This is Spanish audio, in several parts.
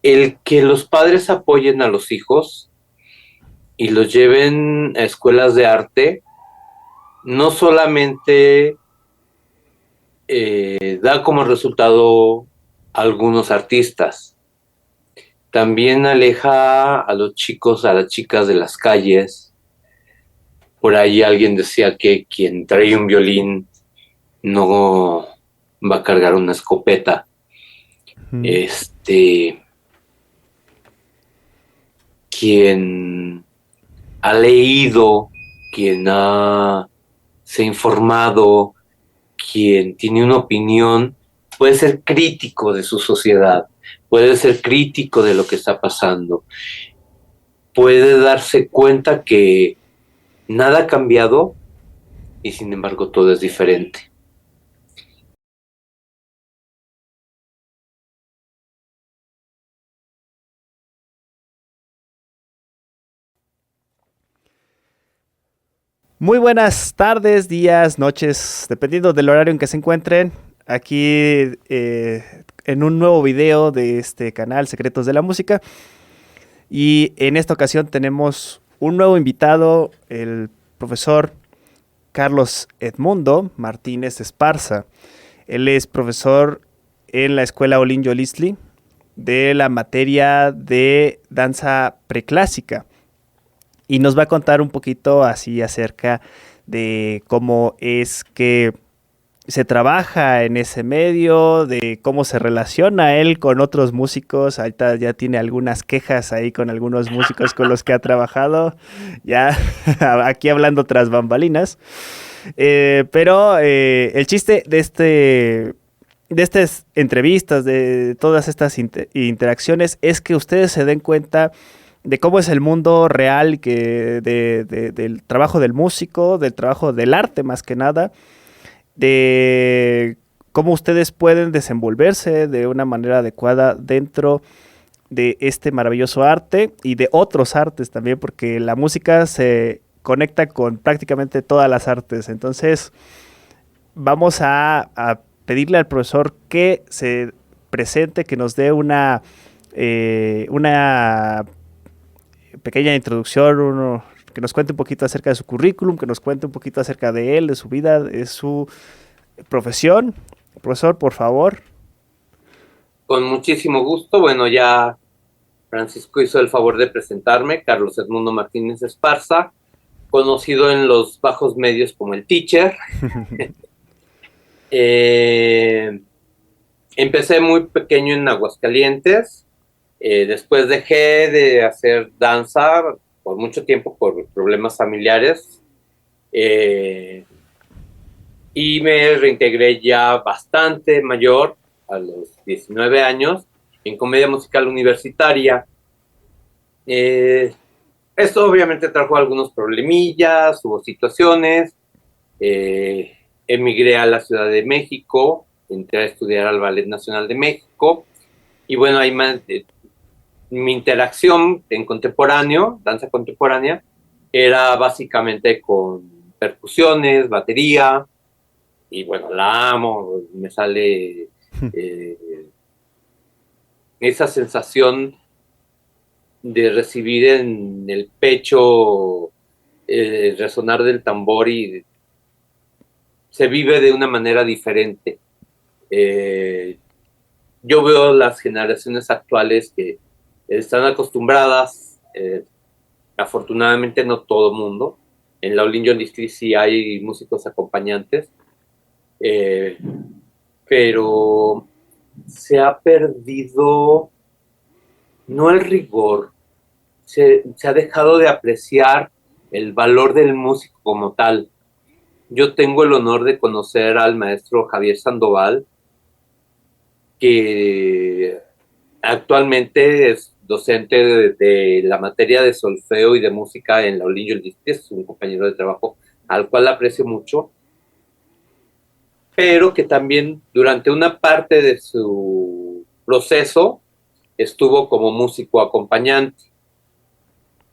el que los padres apoyen a los hijos y los lleven a escuelas de arte, no solamente da como resultado a algunos artistas, también aleja a los chicos, a las chicas de las calles. Por ahí alguien decía que quien trae un violín no va a cargar una escopeta. Mm. Este, quien ha leído, quien se ha informado, quien tiene una opinión, puede ser crítico de su sociedad, puede ser crítico de lo que está pasando, puede darse cuenta que nada ha cambiado y sin embargo todo es diferente. Muy buenas tardes, días, noches, dependiendo del horario en que se encuentren. Aquí en un nuevo video de este canal Secretos de la Música. Y en esta ocasión tenemos un nuevo invitado, el profesor Carlos Edmundo Martínez Esparza. Él es profesor en la Escuela Olinjo Lisli de la materia de danza preclásica. Y nos va a contar un poquito así acerca de cómo es que se trabaja en ese medio, de cómo se relaciona él con otros músicos. Ahorita ya tiene algunas quejas ahí con algunos músicos con los que ha trabajado, ya aquí hablando tras bambalinas. Pero el chiste de estas entrevistas, de todas estas interacciones, es que ustedes se den cuenta de cómo es el mundo real del trabajo del músico, del trabajo del arte más que nada, de cómo ustedes pueden desenvolverse de una manera adecuada dentro de este maravilloso arte y de otros artes también, porque la música se conecta con prácticamente todas las artes. Entonces, vamos a pedirle al profesor que se presente, que nos dé una pequeña introducción, que nos cuente un poquito acerca de su currículum, que nos cuente un poquito acerca de él, de su vida, de su profesión. Profesor, por favor. Con muchísimo gusto, bueno, ya Francisco hizo el favor de presentarme, Carlos Edmundo Martínez Esparza, conocido en los bajos medios como el Teacher. Eh, Empecé muy pequeño en Aguascalientes, después dejé de hacer danza por mucho tiempo por problemas familiares, eh, y me reintegré ya bastante mayor, a los 19 años, en comedia musical universitaria. Eh, Esto obviamente trajo algunos problemillas, hubo situaciones. eh, Emigré a la Ciudad de México, entré a estudiar al Ballet Nacional de México, y bueno, ahí mi interacción en contemporáneo, danza contemporánea, era básicamente con percusiones, batería, y bueno, la amo, me sale eh, esa sensación de recibir en el pecho el resonar del tambor, y se vive de una manera diferente. Eh, yo veo las generaciones actuales que están acostumbradas, afortunadamente no todo mundo, en la Olin John Distri sí hay músicos acompañantes, eh, pero se ha perdido no el rigor, se ha dejado de apreciar el valor del músico como tal. Yo tengo el honor de conocer al maestro Javier Sandoval, que actualmente es docente de la materia de solfeo y de música en la Olinjo Distri, es un compañero de trabajo al cual aprecio mucho, pero que también durante una parte de su proceso estuvo como músico acompañante.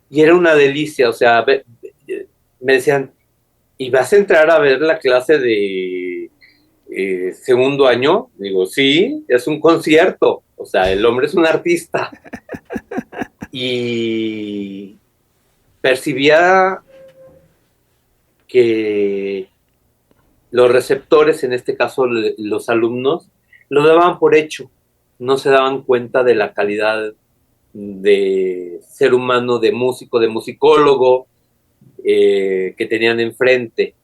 Y era una delicia, o sea, me decían, ¿y vas a entrar a ver la clase de segundo año? Digo, sí, es un concierto. O sea, el hombre es un artista. Y percibía que los receptores, en este caso los alumnos, lo daban por hecho, no se daban cuenta de la calidad de ser humano, de músico, de musicólogo que tenían enfrente.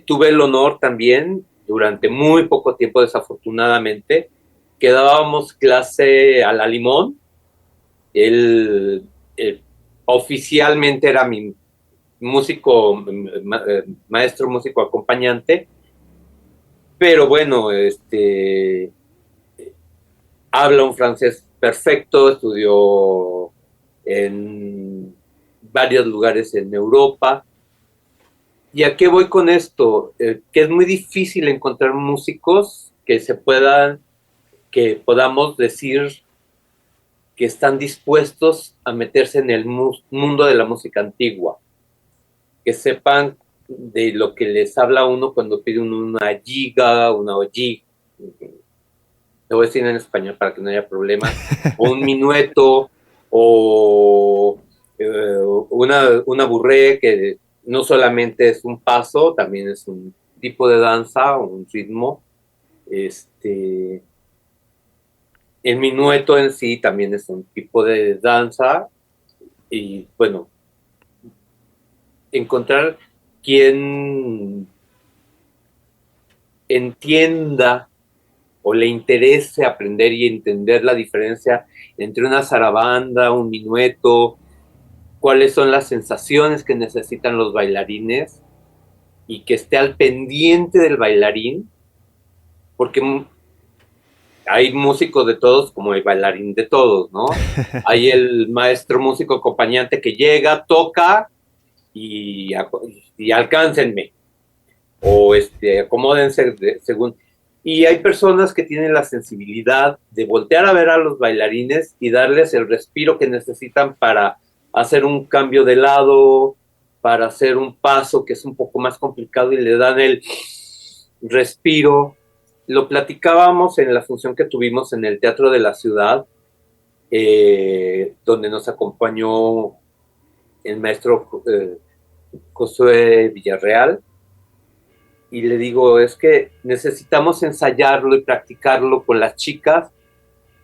Tuve el honor también, durante muy poco tiempo desafortunadamente, que dábamos clase a la Limón. Él oficialmente era mi músico, maestro músico acompañante, pero bueno, habla un francés perfecto, estudió en varios lugares en Europa. ¿Y a qué voy con esto? Que es muy difícil encontrar músicos que podamos decir que están dispuestos a meterse en el mundo de la música antigua, que sepan de lo que les habla uno cuando pide una giga, una oji, lo voy a decir en español para que no haya problema, o un minueto, o una burré, que no solamente es un paso, también es un tipo de danza, un ritmo. El minueto en sí también es un tipo de danza, y bueno, encontrar quien entienda o le interese aprender y entender la diferencia entre una zarabanda, un minueto, cuáles son las sensaciones que necesitan los bailarines, y que esté al pendiente del bailarín, porque hay músicos de todos como hay bailarín de todos, ¿no? Hay el maestro músico acompañante que llega, toca y, y alcáncenme, o acomódense según. Y hay personas que tienen la sensibilidad de voltear a ver a los bailarines y darles el respiro que necesitan para hacer un cambio de lado, para hacer un paso que es un poco más complicado, y le dan el respiro. Lo platicábamos en la función que tuvimos en el Teatro de la Ciudad, donde nos acompañó el maestro Josué Villarreal, y le digo, es que necesitamos ensayarlo y practicarlo con las chicas,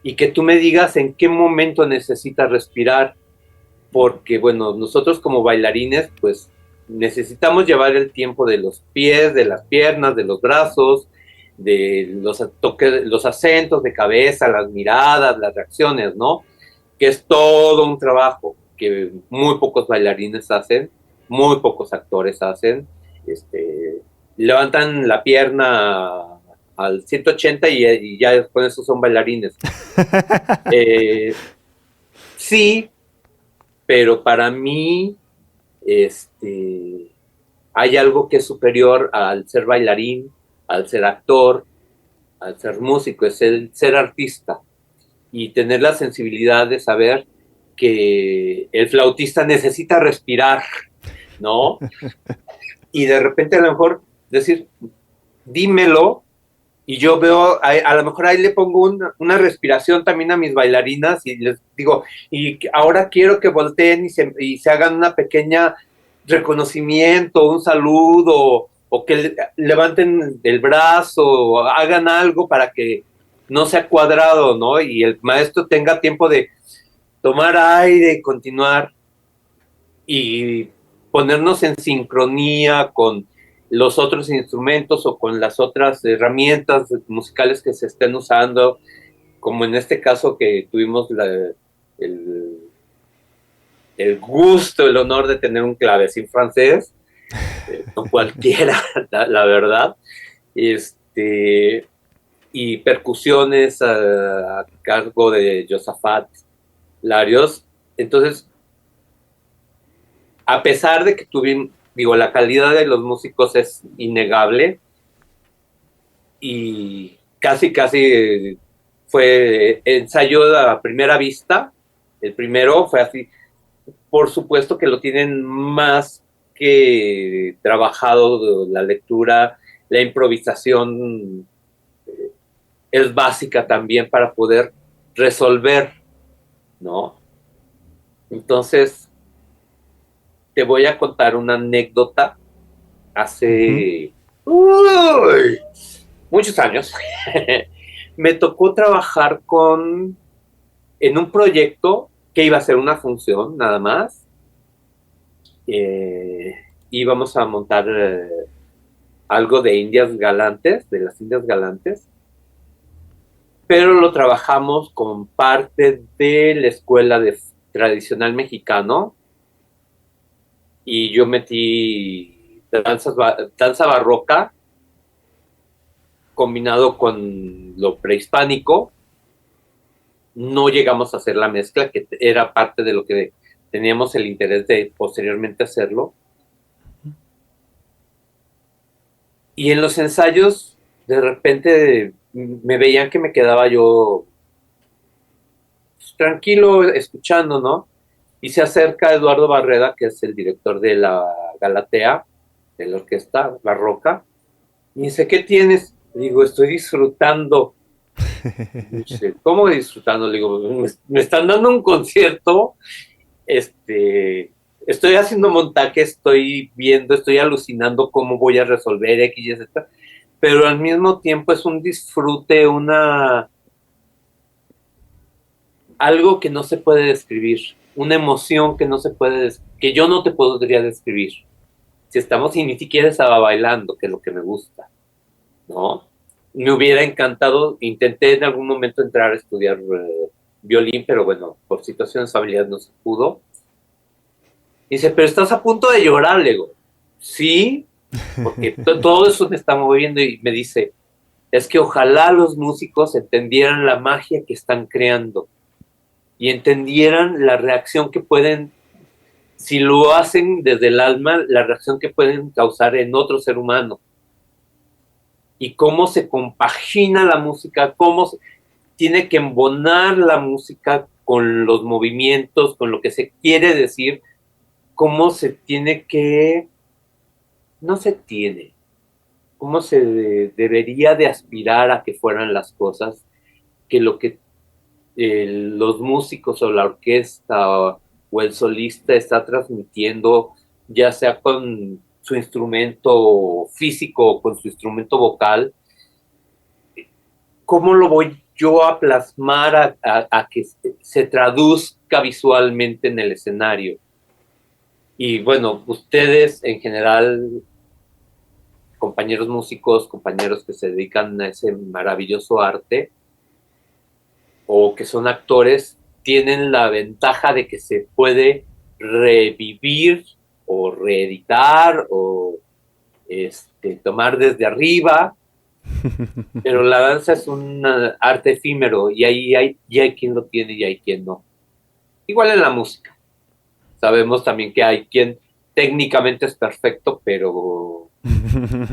y que tú me digas en qué momento necesitas respirar, porque bueno, nosotros como bailarines pues necesitamos llevar el tiempo de los pies, de las piernas, de los brazos, de los toques, los acentos de cabeza, las miradas, las reacciones, ¿no? Que es todo un trabajo que muy pocos bailarines hacen, muy pocos actores hacen. Levantan la pierna al 180 y ya con eso son bailarines. Sí, pero para mí hay algo que es superior al ser bailarín, al ser actor, al ser músico, es el ser artista, y tener la sensibilidad de saber que el flautista necesita respirar, ¿no? Y de repente a lo mejor decir, dímelo, y yo veo, a lo mejor ahí le pongo una respiración también a mis bailarinas, y les digo, y ahora quiero que volteen y se hagan una pequeña reconocimiento, un saludo, o que levanten el brazo, o hagan algo para que no sea cuadrado, ¿no? Y el maestro tenga tiempo de tomar aire y continuar, y ponernos en sincronía con los otros instrumentos o con las otras herramientas musicales que se estén usando, como en este caso que tuvimos el, el gusto, el honor de tener un clavecín francés, no cualquiera, la verdad, y percusiones a cargo de Josafat Larios. Entonces, a pesar de que tuvimos, digo, la calidad de los músicos es innegable, y casi fue ensayo a primera vista. El primero fue así. Por supuesto que lo tienen más que trabajado la lectura, la improvisación es básica también para poder resolver, ¿no? Entonces, te voy a contar una anécdota hace muchos años. Me tocó trabajar en un proyecto que iba a ser una función nada más. Íbamos a montar algo de Indias Galantes, de las Indias Galantes, pero lo trabajamos con parte de la escuela de tradicional mexicano y yo metí danza barroca combinado con lo prehispánico. No llegamos a hacer la mezcla, que era parte de lo que teníamos el interés de posteriormente hacerlo. Y en los ensayos, de repente, me veían que me quedaba yo tranquilo escuchando, ¿no? Y se acerca Eduardo Barreda, que es el director de la Galatea, de la orquesta barroca, y dice, ¿qué tienes? Le digo, estoy disfrutando. Dice, ¿cómo disfrutando? Le digo, me están dando un concierto, estoy haciendo montaje, estoy viendo, estoy alucinando cómo voy a resolver X y Z, pero al mismo tiempo es un disfrute, algo que no se puede describir, una emoción que no se puede, que yo no te podría describir. Si estamos y ni siquiera estaba bailando, que es lo que me gusta, ¿no? Me hubiera encantado, intenté en algún momento entrar a estudiar violín, pero bueno, por situaciones familiares no se pudo. Dice, pero estás a punto de llorar, le digo, sí, porque todo eso me está moviendo y me dice, es que ojalá los músicos entendieran la magia que están creando y entendieran la reacción que pueden, si lo hacen desde el alma, la reacción que pueden causar en otro ser humano. Y cómo se compagina la música, tiene que embonar la música con los movimientos, con lo que se quiere decir, cómo se tiene que, no se tiene, cómo se debería de aspirar a que fueran las cosas, que lo que los músicos o la orquesta o el solista está transmitiendo, ya sea con su instrumento físico o con su instrumento vocal, ¿cómo lo voy yo a plasmar a que se traduzca visualmente en el escenario? Y bueno, ustedes en general, compañeros músicos, compañeros que se dedican a ese maravilloso arte o que son actores, tienen la ventaja de que se puede revivir o reeditar o tomar desde arriba, pero la danza es un arte efímero y hay quien lo tiene y hay quien no. Igual en la música. Sabemos también que hay quien técnicamente es perfecto, pero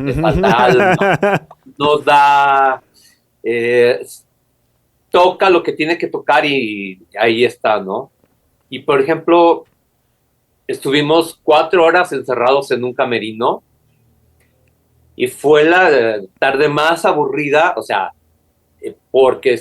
le falta alma. Nos da, toca lo que tiene que tocar y ahí está, ¿no? Y por ejemplo, estuvimos 4 horas encerrados en un camerino y fue la tarde más aburrida, o sea, porque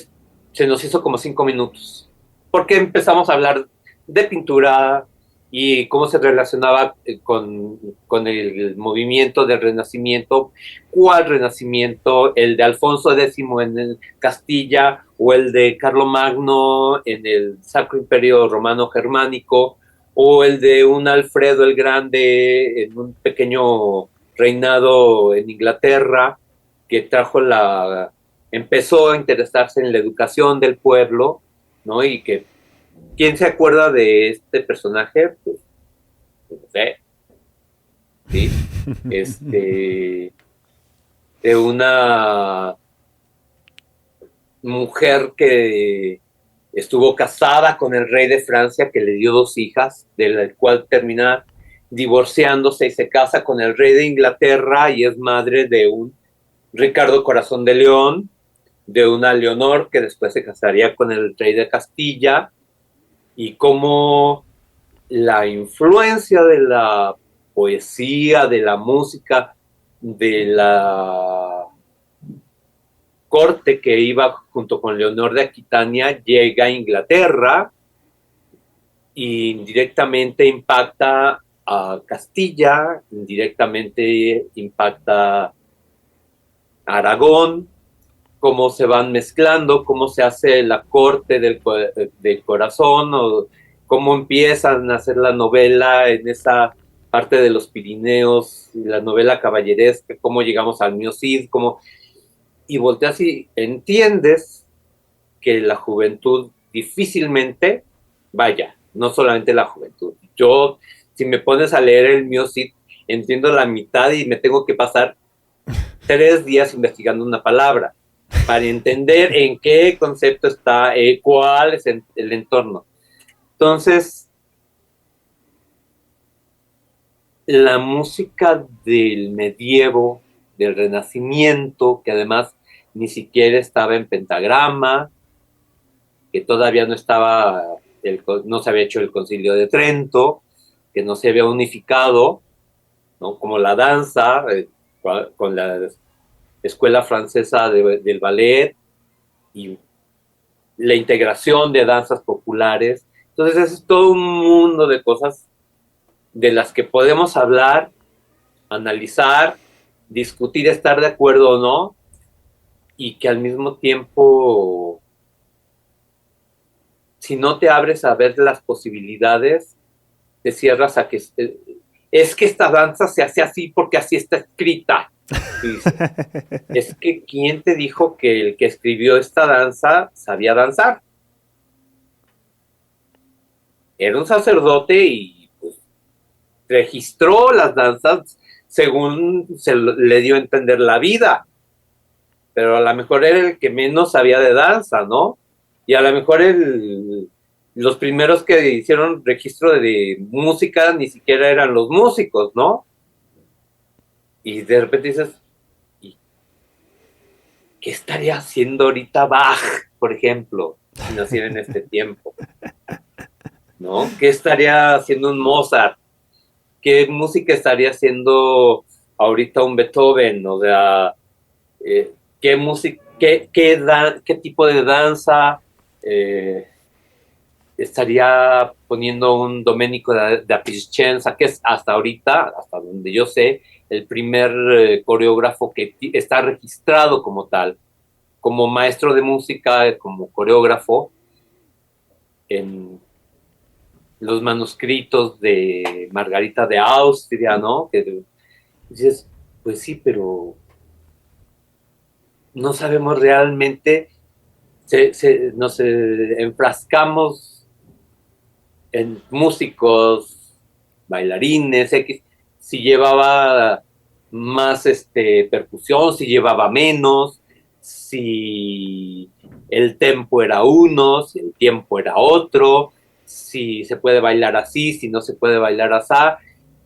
se nos hizo como 5 minutos, porque empezamos a hablar de pintura y cómo se relacionaba con el movimiento del Renacimiento, cuál Renacimiento, el de Alfonso X en el Castilla o el de Carlomagno en el Sacro Imperio Romano Germánico o el de un Alfredo el Grande en un pequeño reinado en Inglaterra que empezó a interesarse en la educación del pueblo, ¿no? Y que, ¿quién se acuerda de este personaje? Pues, no sé, ¿sí? De una mujer que estuvo casada con el rey de Francia, que le dio 2 hijas, de la cual termina divorciándose y se casa con el rey de Inglaterra y es madre de un Ricardo Corazón de León, de una Leonor que después se casaría con el rey de Castilla, y cómo la influencia de la poesía, de la música, de la corte que iba junto con Leonor de Aquitania llega a Inglaterra y indirectamente impacta a Castilla, indirectamente impacta a Aragón, cómo se van mezclando, cómo se hace la corte del corazón, o cómo empiezan a hacer la novela en esa parte de los Pirineos, la novela caballeresca, cómo llegamos al Mío Cid, y volteas y entiendes que la juventud difícilmente, vaya, no solamente la juventud. Yo, si me pones a leer el Mío Cid, entiendo la mitad y me tengo que pasar 3 días investigando una palabra para entender en qué concepto está, cuál es el entorno. Entonces, la música del medievo, del Renacimiento, que además ni siquiera estaba en pentagrama, que todavía no se había hecho el Concilio de Trento, que no se había unificado, ¿no? Como la danza, con la escuela francesa del ballet y la integración de danzas populares. Entonces es todo un mundo de cosas de las que podemos hablar, analizar, discutir, estar de acuerdo o no, y que al mismo tiempo, si no te abres a ver las posibilidades, te cierras a que es que esta danza se hace así porque así está escrita. Es que ¿quién te dijo que el que escribió esta danza sabía danzar? Era un sacerdote y pues, registró las danzas según le dio a entender la vida, pero a lo mejor era el que menos sabía de danza, ¿no? Y a lo mejor los primeros que hicieron registro de música ni siquiera eran los músicos, ¿no? Y de repente dices, ¿qué estaría haciendo ahorita Bach, por ejemplo, si naciera en este tiempo? ¿No? ¿Qué estaría haciendo un Mozart? ¿Qué música estaría haciendo ahorita un Beethoven? O sea, ¿qué música, qué tipo de danza estaría poniendo un Domenico da Piacenza, que es hasta ahorita, hasta donde yo sé, el primer coreógrafo que está registrado como tal, como maestro de música, como coreógrafo, en los manuscritos de Margarita de Austria, ¿no? Que dices, pues sí, pero no sabemos realmente, nos enfrascamos en músicos, bailarines, X, si llevaba más percusión, si llevaba menos, si el tempo era uno, si el tiempo era otro, si se puede bailar así, si no se puede bailar así.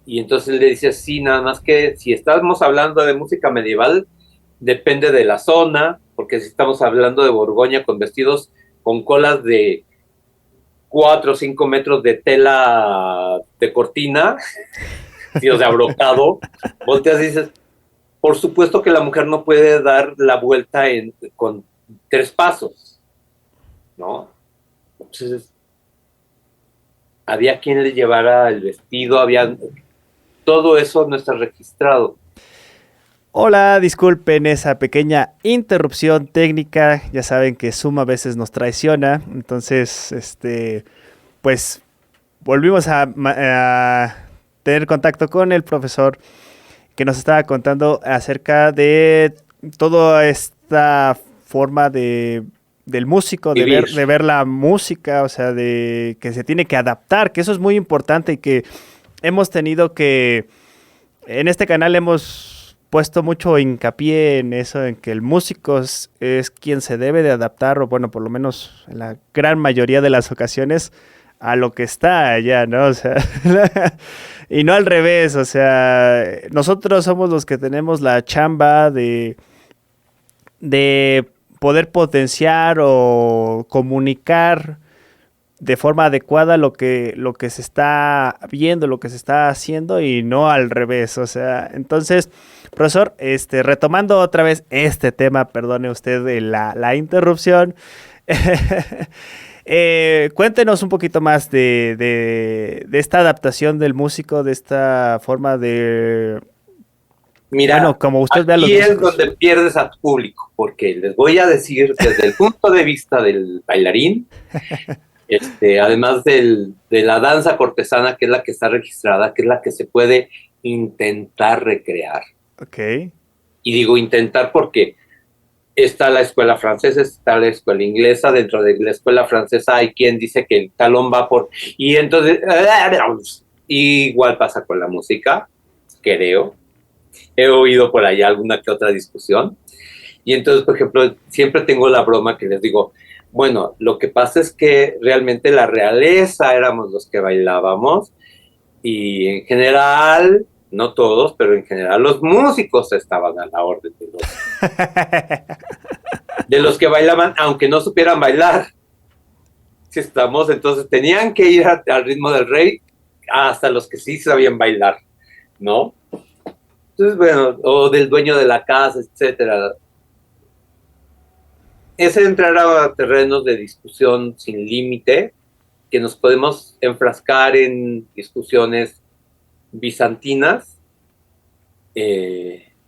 Y entonces le dice, sí, nada más que si estamos hablando de música medieval, depende de la zona, porque si estamos hablando de Borgoña con vestidos con colas de 4 o 5 metros de tela de cortina, sí, o sea, brocado, volteas y dices, por supuesto que la mujer no puede dar la vuelta con 3 pasos, ¿no? Entonces, había quien le llevara el vestido, todo eso no está registrado. Hola, disculpen esa pequeña interrupción técnica, ya saben que Zoom a veces nos traiciona, entonces, pues volvimos a tener contacto con el profesor que nos estaba contando acerca de toda esta forma del músico, de ver la música, o sea, de que se tiene que adaptar, que eso es muy importante y que hemos tenido que, en este canal hemos puesto mucho hincapié en eso, en que el músico es quien se debe de adaptar, o bueno, por lo menos en la gran mayoría de las ocasiones, a lo que está allá, ¿no? O sea, y no al revés, o sea, nosotros somos los que tenemos la chamba de poder potenciar o comunicar de forma adecuada lo que se está viendo, lo que se está haciendo y no al revés. O sea, entonces, profesor, retomando otra vez este tema, perdone usted la interrupción. Cuéntenos un poquito más de esta adaptación del músico, de esta forma de, bueno, Mira, como usted ve a los aquí es músicos. donde pierdes a tu público, porque les voy a decir desde el punto de vista del bailarín, además de la danza cortesana, que es la que está registrada, que es la que se puede intentar recrear. Ok. Y digo intentar porque está la escuela francesa, está la escuela inglesa, dentro de la escuela francesa hay quien dice que el talón va por... Y entonces, igual pasa con la música, creo. He oído por allá alguna que otra discusión. Y entonces, por ejemplo, siempre tengo la broma que les digo, bueno, lo que pasa es que realmente la realeza éramos los que bailábamos y en general, no todos, pero en general los músicos estaban a la orden de los que bailaban, aunque no supieran bailar. Si estamos, entonces tenían que ir al ritmo del rey hasta los que sí sabían bailar, ¿no? Entonces, bueno, o del dueño de la casa, etcétera. Es entrar a terrenos de discusión sin límite, que nos podemos enfrascar en discusiones bizantinas,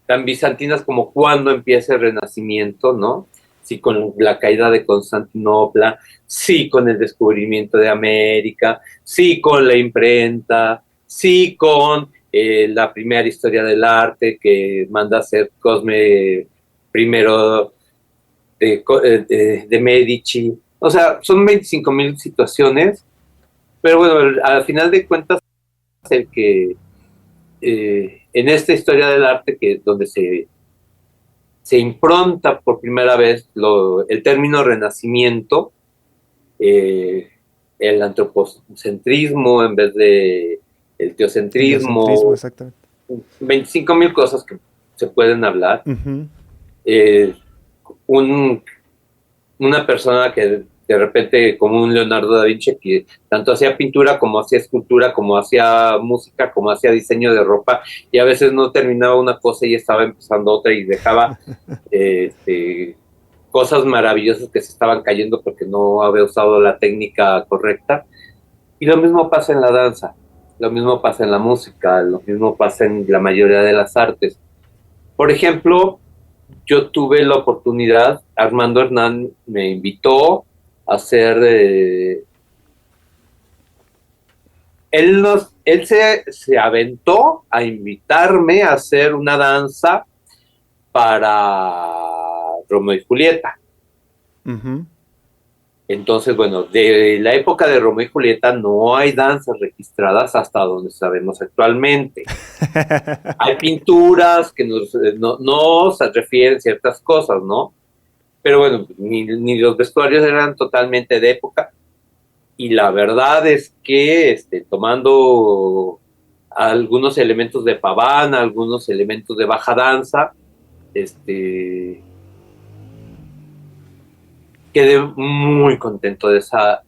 tan bizantinas como cuándo empieza el Renacimiento, ¿no? Sí, con la caída de Constantinopla, sí, con el descubrimiento de América, sí, con la imprenta, sí, con la primera historia del arte que manda a hacer Cosme primero de Medici. O sea, son 25,000 situaciones, pero bueno, al final de cuentas, el que en esta historia del arte, que donde se impronta por primera vez el término renacimiento, eh, el antropocentrismo en vez de el Heliocentrismo, teocentrismo, exactamente. 25,000 cosas que se pueden hablar. Uh-huh. Eh, un, una persona que de repente, como un Leonardo da Vinci, que tanto hacía pintura como hacía escultura, como hacía música, como hacía diseño de ropa, y a veces no terminaba una cosa y estaba empezando otra y dejaba cosas maravillosas que se estaban cayendo porque no había usado la técnica correcta. Y lo mismo pasa en la danza, lo mismo pasa en la música, lo mismo pasa en la mayoría de las artes. Por ejemplo, yo tuve la oportunidad, Armando Hernán me invitó a hacer, él se aventó a invitarme a hacer una danza para Romeo y Julieta. Uh-huh. Entonces, bueno, de la época de Romeo y Julieta no hay danzas registradas hasta donde sabemos actualmente. Hay pinturas que nos refieren ciertas cosas, ¿no? Pero bueno, ni los vestuarios eran totalmente de época. Y la verdad es que tomando algunos elementos de pavana, algunos elementos de baja danza, quedé muy contento de esa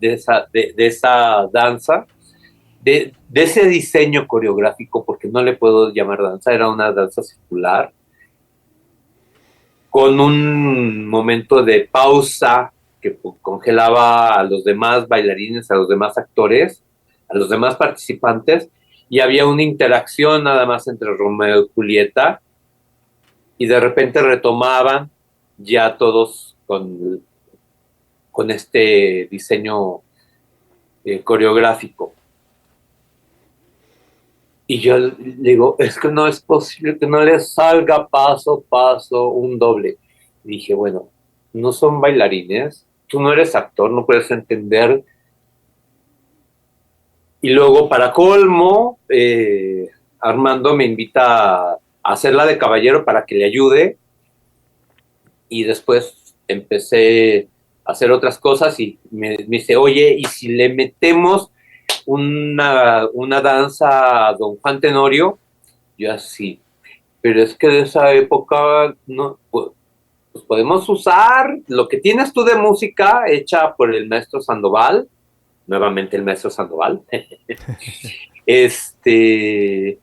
danza, de ese diseño coreográfico, porque no le puedo llamar danza, era una danza circular, con un momento de pausa que congelaba a los demás bailarines, a los demás actores, a los demás participantes, y había una interacción nada más entre Romeo y Julieta, y de repente retomaban ya todos con este diseño coreográfico. Y yo le digo, es que no es posible que no le salga paso a paso un doble. Y dije, bueno, no son bailarines, tú no eres actor, no puedes entender. Y luego, para colmo, Armando me invita a hacerla de caballero para que le ayude. Y después empecé a hacer otras cosas y me dice, oye, ¿y si le metemos una danza a Don Juan Tenorio? Yo así, pero es que de esa época no, pues podemos usar lo que tienes tú de música hecha por el maestro Sandoval, nuevamente el maestro Sandoval, este,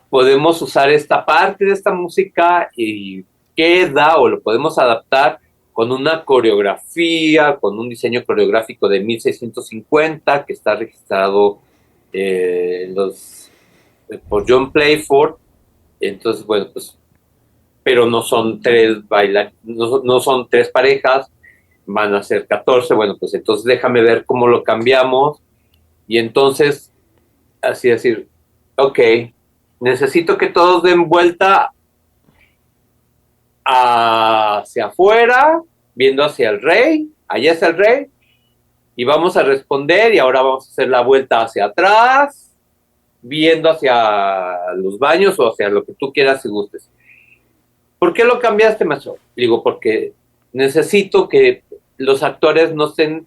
podemos usar esta parte de esta música y queda, o lo podemos adaptar con una coreografía, con un diseño coreográfico de 1650 que está registrado por John Playford. Entonces, bueno, pues, pero no son tres no son tres parejas, van a ser 14. Bueno, pues entonces déjame ver cómo lo cambiamos. Y entonces, así decir, ok, necesito que todos den vuelta hacia afuera, viendo hacia el rey, allá está el rey, y vamos a responder, y ahora vamos a hacer la vuelta hacia atrás, viendo hacia los baños o hacia lo que tú quieras y gustes. ¿Por qué lo cambiaste, maestro? Digo, porque necesito que los actores no estén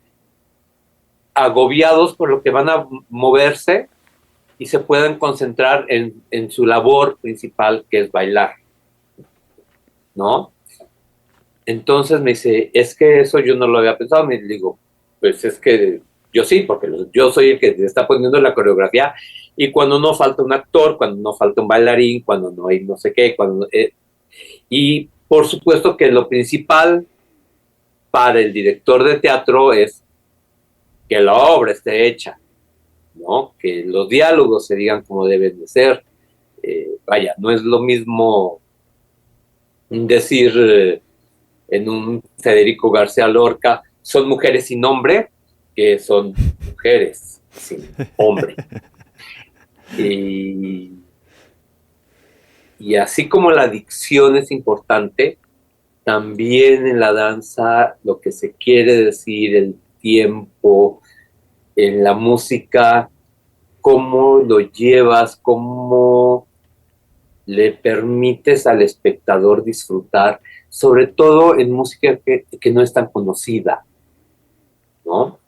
agobiados por lo que van a moverse y se puedan concentrar en su labor principal, que es bailar, ¿no? Entonces me dice, es que eso yo no lo había pensado. Me digo, pues es que yo sí, porque yo soy el que te está poniendo la coreografía, y cuando no falta un actor, cuando no falta un bailarín, cuando no hay no sé qué, y por supuesto que lo principal para el director de teatro es que la obra esté hecha, ¿no? Que los diálogos se digan como deben de ser. Vaya, no es lo mismo decir en un Federico García Lorca, son mujeres sin nombre, que son mujeres sin hombre. Y, y así como la dicción es importante, también en la danza lo que se quiere decir, el tiempo, en la música, cómo lo llevas, cómo le permites al espectador disfrutar, sobre todo en música que no es tan conocida, ¿no?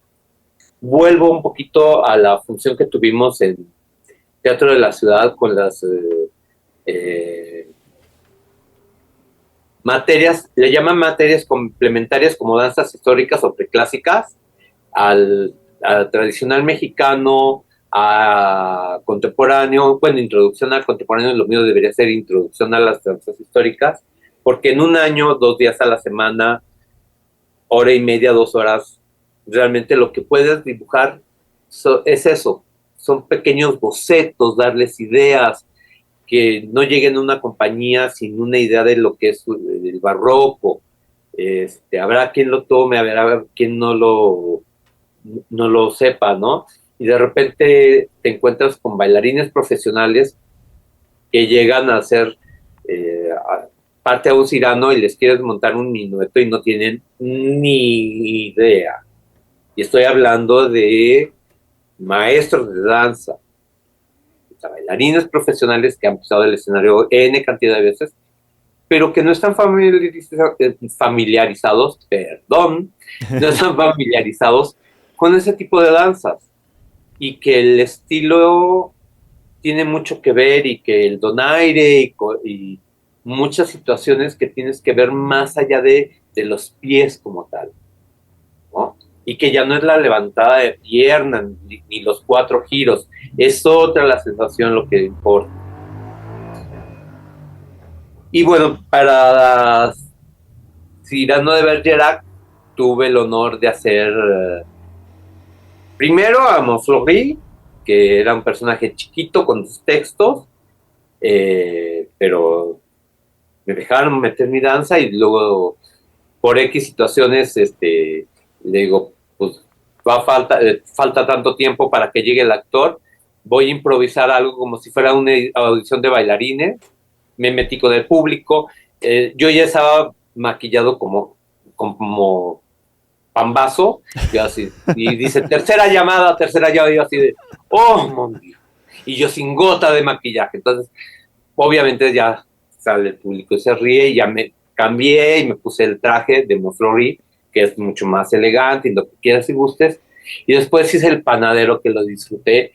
Vuelvo un poquito a la función que tuvimos en Teatro de la Ciudad con las materias, le llaman materias complementarias como danzas históricas o preclásicas, al tradicional mexicano, a contemporáneo. Bueno, introducción al contemporáneo, lo mío debería ser introducción a las danzas históricas, porque en un año, 2 días a la semana, hora y media, 2 horas, realmente lo que puedes dibujar es eso, son pequeños bocetos, darles ideas, que no lleguen a una compañía sin una idea de lo que es el barroco. Habrá quien lo tome, habrá quien no lo sepa, ¿no? Y de repente te encuentras con bailarines profesionales que llegan a hacer parte a un cirano y les quieres montar un minueto y no tienen ni idea. Y estoy hablando de maestros de danza, o sea, bailarines profesionales que han pisado el escenario N cantidad de veces, pero que no están familiarizados, perdón, no están familiarizados con ese tipo de danzas, y que el estilo tiene mucho que ver, y que el donaire y muchas situaciones que tienes que ver más allá de los pies como tal, ¿no? Y que ya no es la levantada de pierna ni los 4 giros, es otra la sensación lo que importa. Y bueno, para Cyrano de Bergerac tuve el honor de hacer primero a Montfleury, que era un personaje chiquito con sus textos, pero me dejaron meter mi danza, y luego por X situaciones le digo, pues falta tanto tiempo para que llegue el actor, voy a improvisar algo como si fuera una audición de bailarines. Me metí con el público, yo ya estaba maquillado como pambazo, yo así, y dice, tercera llamada, y yo así de, oh, mon Dios, y yo sin gota de maquillaje. Entonces, obviamente ya sale el público y se ríe, y ya me cambié y me puse el traje de Montfleury, que es mucho más elegante y lo que quieras y gustes, y después hice el panadero, que lo disfruté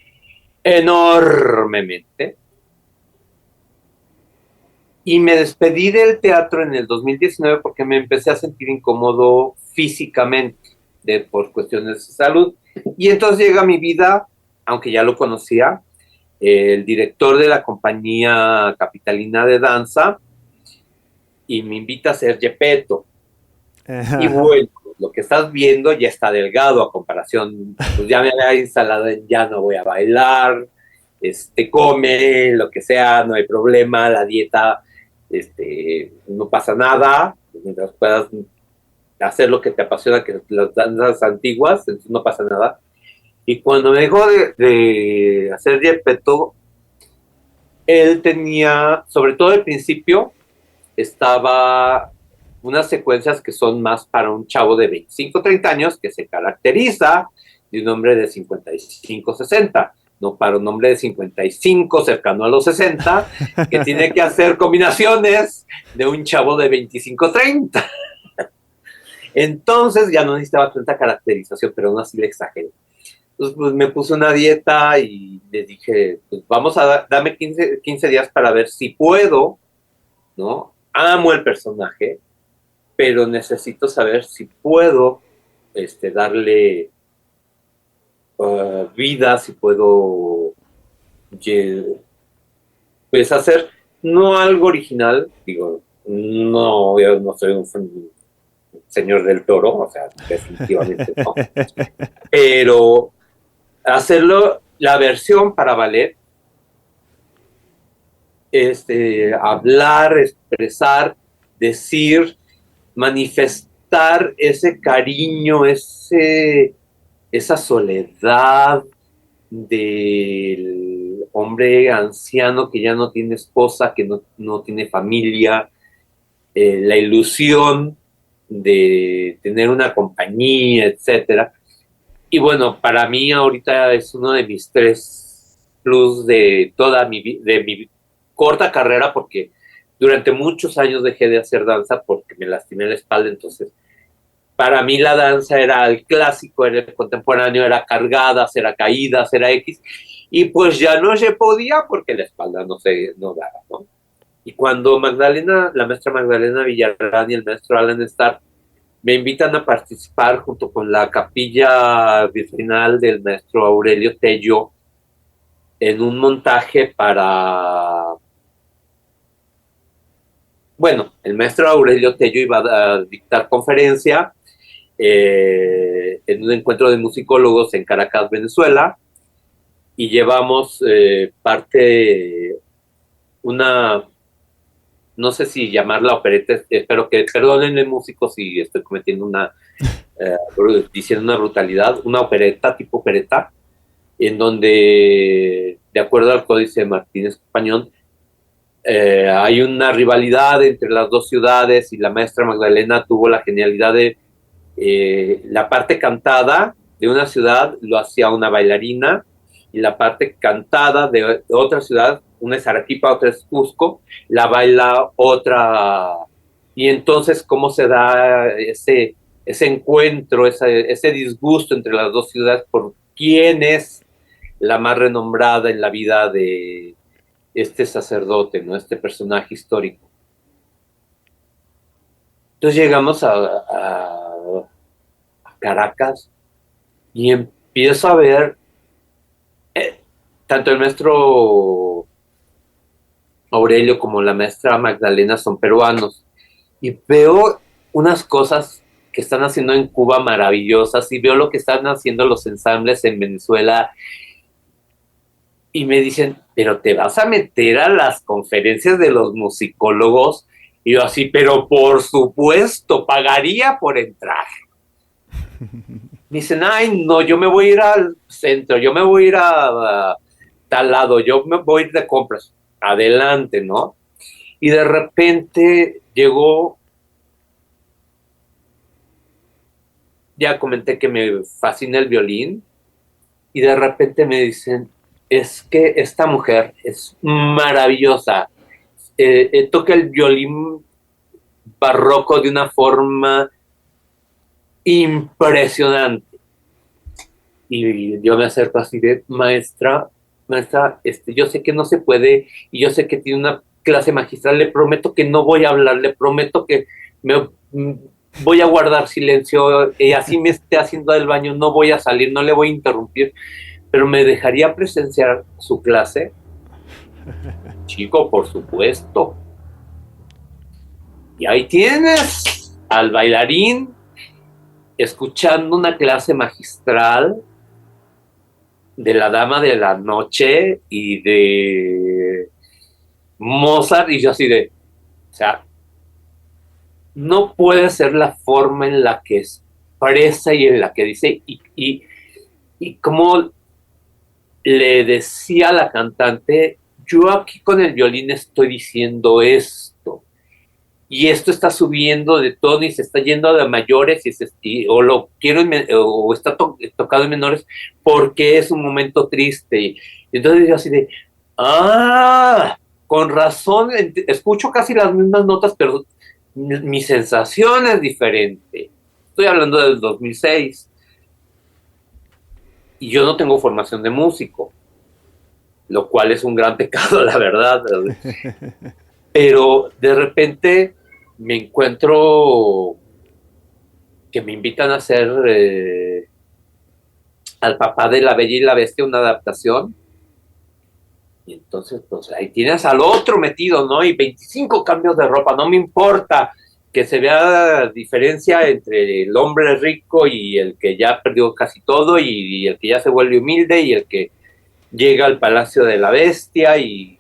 enormemente, y me despedí del teatro en el 2019 porque me empecé a sentir incómodo físicamente, por cuestiones de salud. Y entonces llega a mi vida, aunque ya lo conocía, el director de la compañía capitalina de danza y me invita a hacer Gepetto. Y bueno, lo que estás viendo ya está delgado a comparación, pues ya me había instalado en ya no voy a bailar, come, lo que sea, no hay problema, la dieta, no pasa nada, mientras puedas hacer lo que te apasiona, que las danzas antiguas, entonces no pasa nada. Y cuando me dejó de hacer Gepetto, él tenía, sobre todo al principio, estaba unas secuencias que son más para un chavo de 25, 30 años que se caracteriza de un hombre de 55, 60, no para un hombre de 55 cercano a los 60 que tiene que hacer combinaciones de un chavo de 25, 30. Entonces ya no necesitaba tanta caracterización, pero aún así le exageré. Entonces pues me puse una dieta y le dije, pues vamos a darme 15 días para ver si puedo, ¿no? Amo el personaje, pero necesito saber si puedo darle vida, si puedo pues hacer no algo original, digo, no, yo no soy un señor del Toro, o sea, definitivamente no, pero hacerlo la versión para ballet, hablar, expresar, decir, manifestar ese cariño, esa soledad del hombre anciano que ya no tiene esposa, que no tiene familia, la ilusión de tener una compañía, etcétera. Y bueno, para mí ahorita es uno de mis 3 plus de toda de mi corta carrera, porque durante muchos años dejé de hacer danza porque me lastimé la espalda. Entonces para mí la danza era el clásico, era el contemporáneo, era cargadas, era caídas, era X, y pues ya no se podía porque la espalda no daba, ¿no? Y cuando la maestra Magdalena Villarreal y el maestro Alan Starr me invitan a participar junto con la capilla virginal del maestro Aurelio Tello en un montaje bueno, el maestro Aurelio Tello iba a dictar conferencia en un encuentro de musicólogos en Caracas, Venezuela, y llevamos no sé si llamarla opereta, espero que perdónenme músicos si estoy cometiendo diciendo una brutalidad, una opereta, tipo opereta, en donde, de acuerdo al Códice Martínez Compañón, hay una rivalidad entre las dos ciudades y la maestra Magdalena tuvo la genialidad de la parte cantada de una ciudad lo hacía una bailarina y la parte cantada de otra ciudad, una es Arequipa, otra es Cusco, la baila otra. Y entonces, ¿cómo se da ese encuentro, ese disgusto entre las dos ciudades por quién es la más renombrada en la vida de este sacerdote, ¿no? Este personaje histórico? Entonces llegamos a Caracas y empiezo a ver tanto el maestro Aurelio como la maestra Magdalena son peruanos y veo unas cosas que están haciendo en Cuba maravillosas y veo lo que están haciendo los ensambles en Venezuela y me dicen, pero te vas a meter a las conferencias de los musicólogos. Y yo así, pero por supuesto, pagaría por entrar. Me dicen, ay, no, yo me voy a ir al centro, yo me voy a ir a tal lado, yo me voy a ir de compras. Adelante, ¿no? Y de repente llegó, ya comenté que me fascina el violín, y de repente me dicen, es que esta mujer es maravillosa, toca el violín barroco de una forma impresionante. Y yo me acerco así de, maestra, yo sé que no se puede y yo sé que tiene una clase magistral, le prometo que no voy a hablar, le prometo que voy a guardar silencio y así me esté haciendo el baño, no voy a salir, no le voy a interrumpir, pero me dejaría presenciar su clase. Chico, por supuesto. Y ahí tienes al bailarín escuchando una clase magistral de la Dama de la Noche y de Mozart, y yo así de, o sea, no puede ser la forma en la que expresa y en la que dice, y como le decía a la cantante, yo aquí con el violín estoy diciendo esto, y esto está subiendo de tono y se está yendo de mayores o lo quiero o está tocado en menores porque es un momento triste. Y entonces yo así de, ah, con razón, escucho casi las mismas notas, pero mi sensación es diferente. Estoy hablando del 2006 y yo no tengo formación de músico, lo cual es un gran pecado, la verdad. Pero de repente me encuentro que me invitan a hacer al papá de La Bella y la Bestia una adaptación. Y entonces, pues ahí tienes al otro metido, ¿no? Y 25 cambios de ropa, no me importa que se vea diferencia entre el hombre rico y el que ya perdió casi todo y el que ya se vuelve humilde y el que llega al Palacio de la Bestia y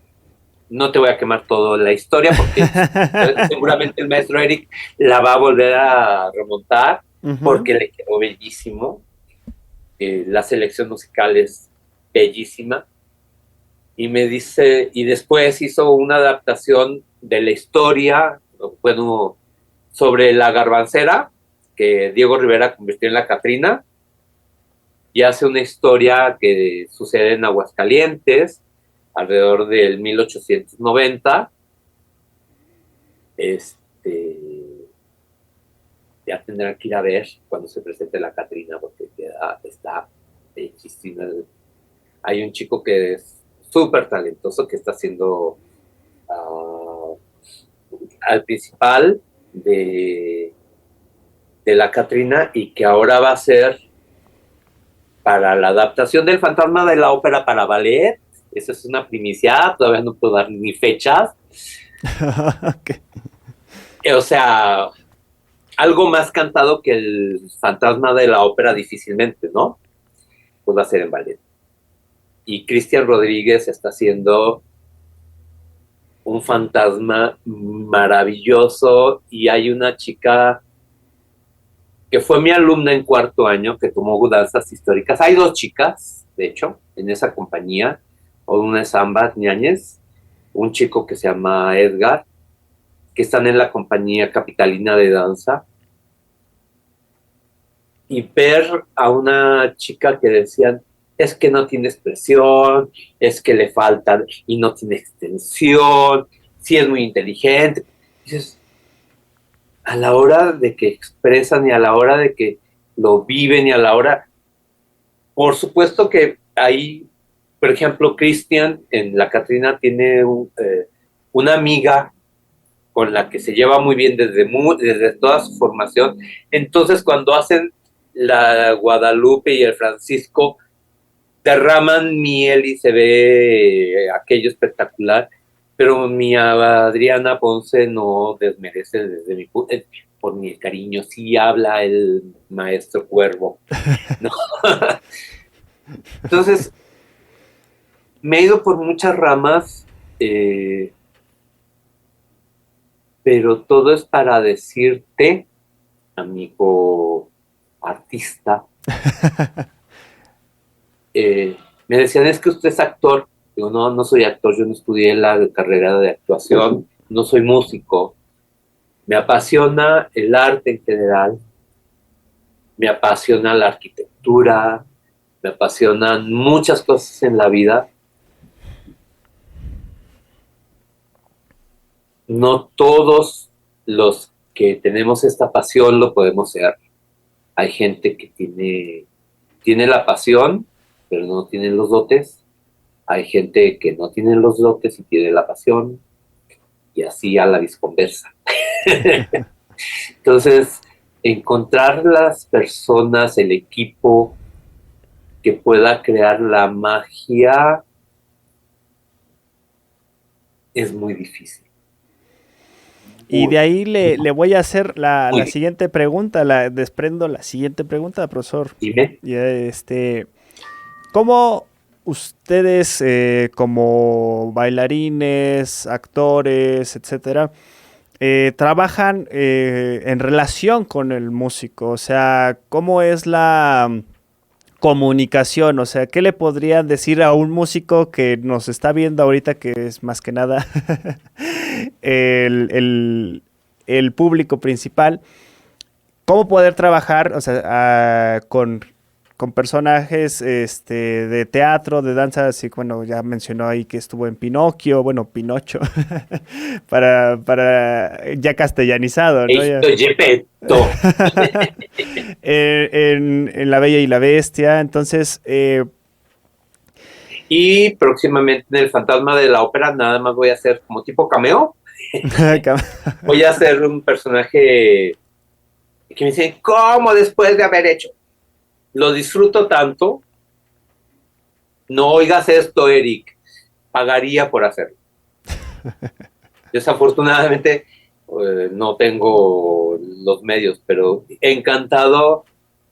no te voy a quemar toda la historia porque seguramente el maestro Eric la va a volver a remontar porque le quedó bellísimo. La selección musical es bellísima. Y me dice, y después hizo una adaptación de la historia, bueno, sobre la garbancera, que Diego Rivera convirtió en la Catrina, y hace una historia que sucede en Aguascalientes, alrededor del 1890. Ya tendrán que ir a ver cuando se presente la Catrina, porque está bellísima. Hay un chico que es súper talentoso que está haciendo al principal de la Catrina y que ahora va a ser para la adaptación del Fantasma de la Ópera para ballet. Eso es una primicia, todavía no puedo dar ni fechas. Okay. O sea, algo más cantado que el Fantasma de la Ópera difícilmente, ¿no? Pues va a ser en ballet. Y Cristian Rodríguez está haciendo un fantasma maravilloso y hay una chica que fue mi alumna en cuarto año que tomó danzas históricas. Hay dos chicas, de hecho, en esa compañía, o una es ambas Ñañez, un chico que se llama Edgar, que están en la compañía capitalina de danza, y ver a una chica que decían, es que no tiene expresión, es que le falta y no tiene extensión, sí es muy inteligente. Dices, a la hora de que expresan y a la hora de que lo viven y a la hora, por supuesto que ahí, por ejemplo, Cristian en la Catrina tiene una amiga con la que se lleva muy bien desde toda su formación. Entonces, cuando hacen la Guadalupe y el Francisco, derraman miel y se ve aquello espectacular, pero mi Adriana Ponce no desmerece desde mi punto, por mi cariño, sí habla el maestro Cuervo, ¿no? Entonces, me he ido por muchas ramas, pero todo es para decirte, amigo artista, me decían, es que usted es actor. Digo, no, no soy actor, yo no estudié la carrera de actuación, no soy músico. Me apasiona el arte en general, me apasiona la arquitectura, me apasionan muchas cosas en la vida. No todos los que tenemos esta pasión lo podemos ser. Hay gente que tiene la pasión, pero no tiene los dotes. Hay gente que no tiene los dotes y tiene la pasión, y así a la visconversa. Entonces, encontrar las personas, el equipo que pueda crear la magia es muy difícil. Y de ahí le voy a hacer Muy la difícil. siguiente pregunta, desprendo la siguiente pregunta, profesor. Dime. Y, ¿cómo ustedes como bailarines, actores, etcétera, trabajan en relación con el músico? O sea, ¿cómo es la comunicación? O sea, ¿qué le podrían decir a un músico que nos está viendo ahorita, que es más que nada el, el- el público principal? ¿Cómo poder trabajar, o sea, con personajes de teatro, de danza? Así, bueno, ya mencionó ahí que estuvo en Pinocchio, bueno, Pinocho, ya castellanizado, ¿no? Ya. Esto, Gepetto. En La Bella y la Bestia. Entonces, Y próximamente en El Fantasma de la Ópera nada más voy a hacer como tipo cameo. Voy a hacer un personaje que me dice, ¿cómo después de haber hecho? Lo disfruto tanto. No oigas esto, Eric. Pagaría por hacerlo. Desafortunadamente no tengo los medios, pero encantado.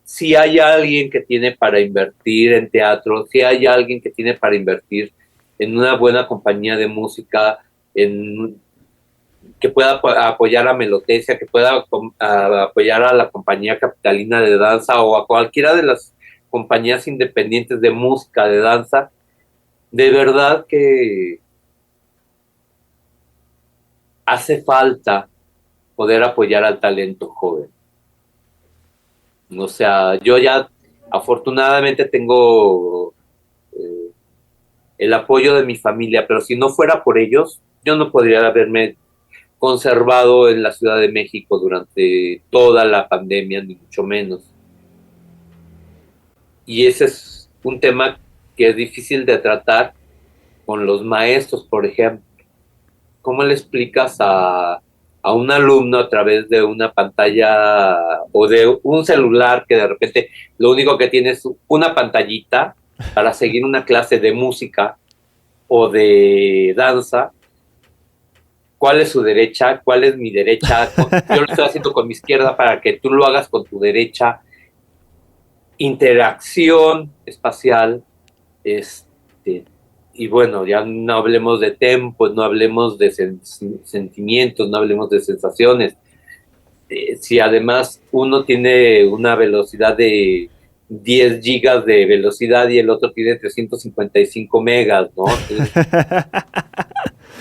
Si hay alguien que tiene para invertir en teatro, si hay alguien que tiene para invertir en una buena compañía de música, en que pueda apoyar a Melotesia, que pueda apoyar a la compañía capitalina de danza o a cualquiera de las compañías independientes de música, de danza, de verdad que hace falta poder apoyar al talento joven. O sea, yo ya afortunadamente tengo el apoyo de mi familia, pero si no fuera por ellos, yo no podría haberme conservado en la Ciudad de México durante toda la pandemia, ni mucho menos. Y ese es un tema que es difícil de tratar con los maestros, por ejemplo. ¿Cómo le explicas a un alumno a través de una pantalla o de un celular que de repente lo único que tiene es una pantallita para seguir una clase de música o de danza? ¿Cuál es su derecha? ¿Cuál es mi derecha? Yo lo estoy haciendo con mi izquierda para que tú lo hagas con tu derecha. Interacción espacial, este, y bueno, ya no hablemos de tempos, no hablemos de sentimientos, no hablemos de sensaciones. Si además uno tiene una velocidad de 10 gigas de velocidad y el otro tiene 355 megas, ¿no? Entonces,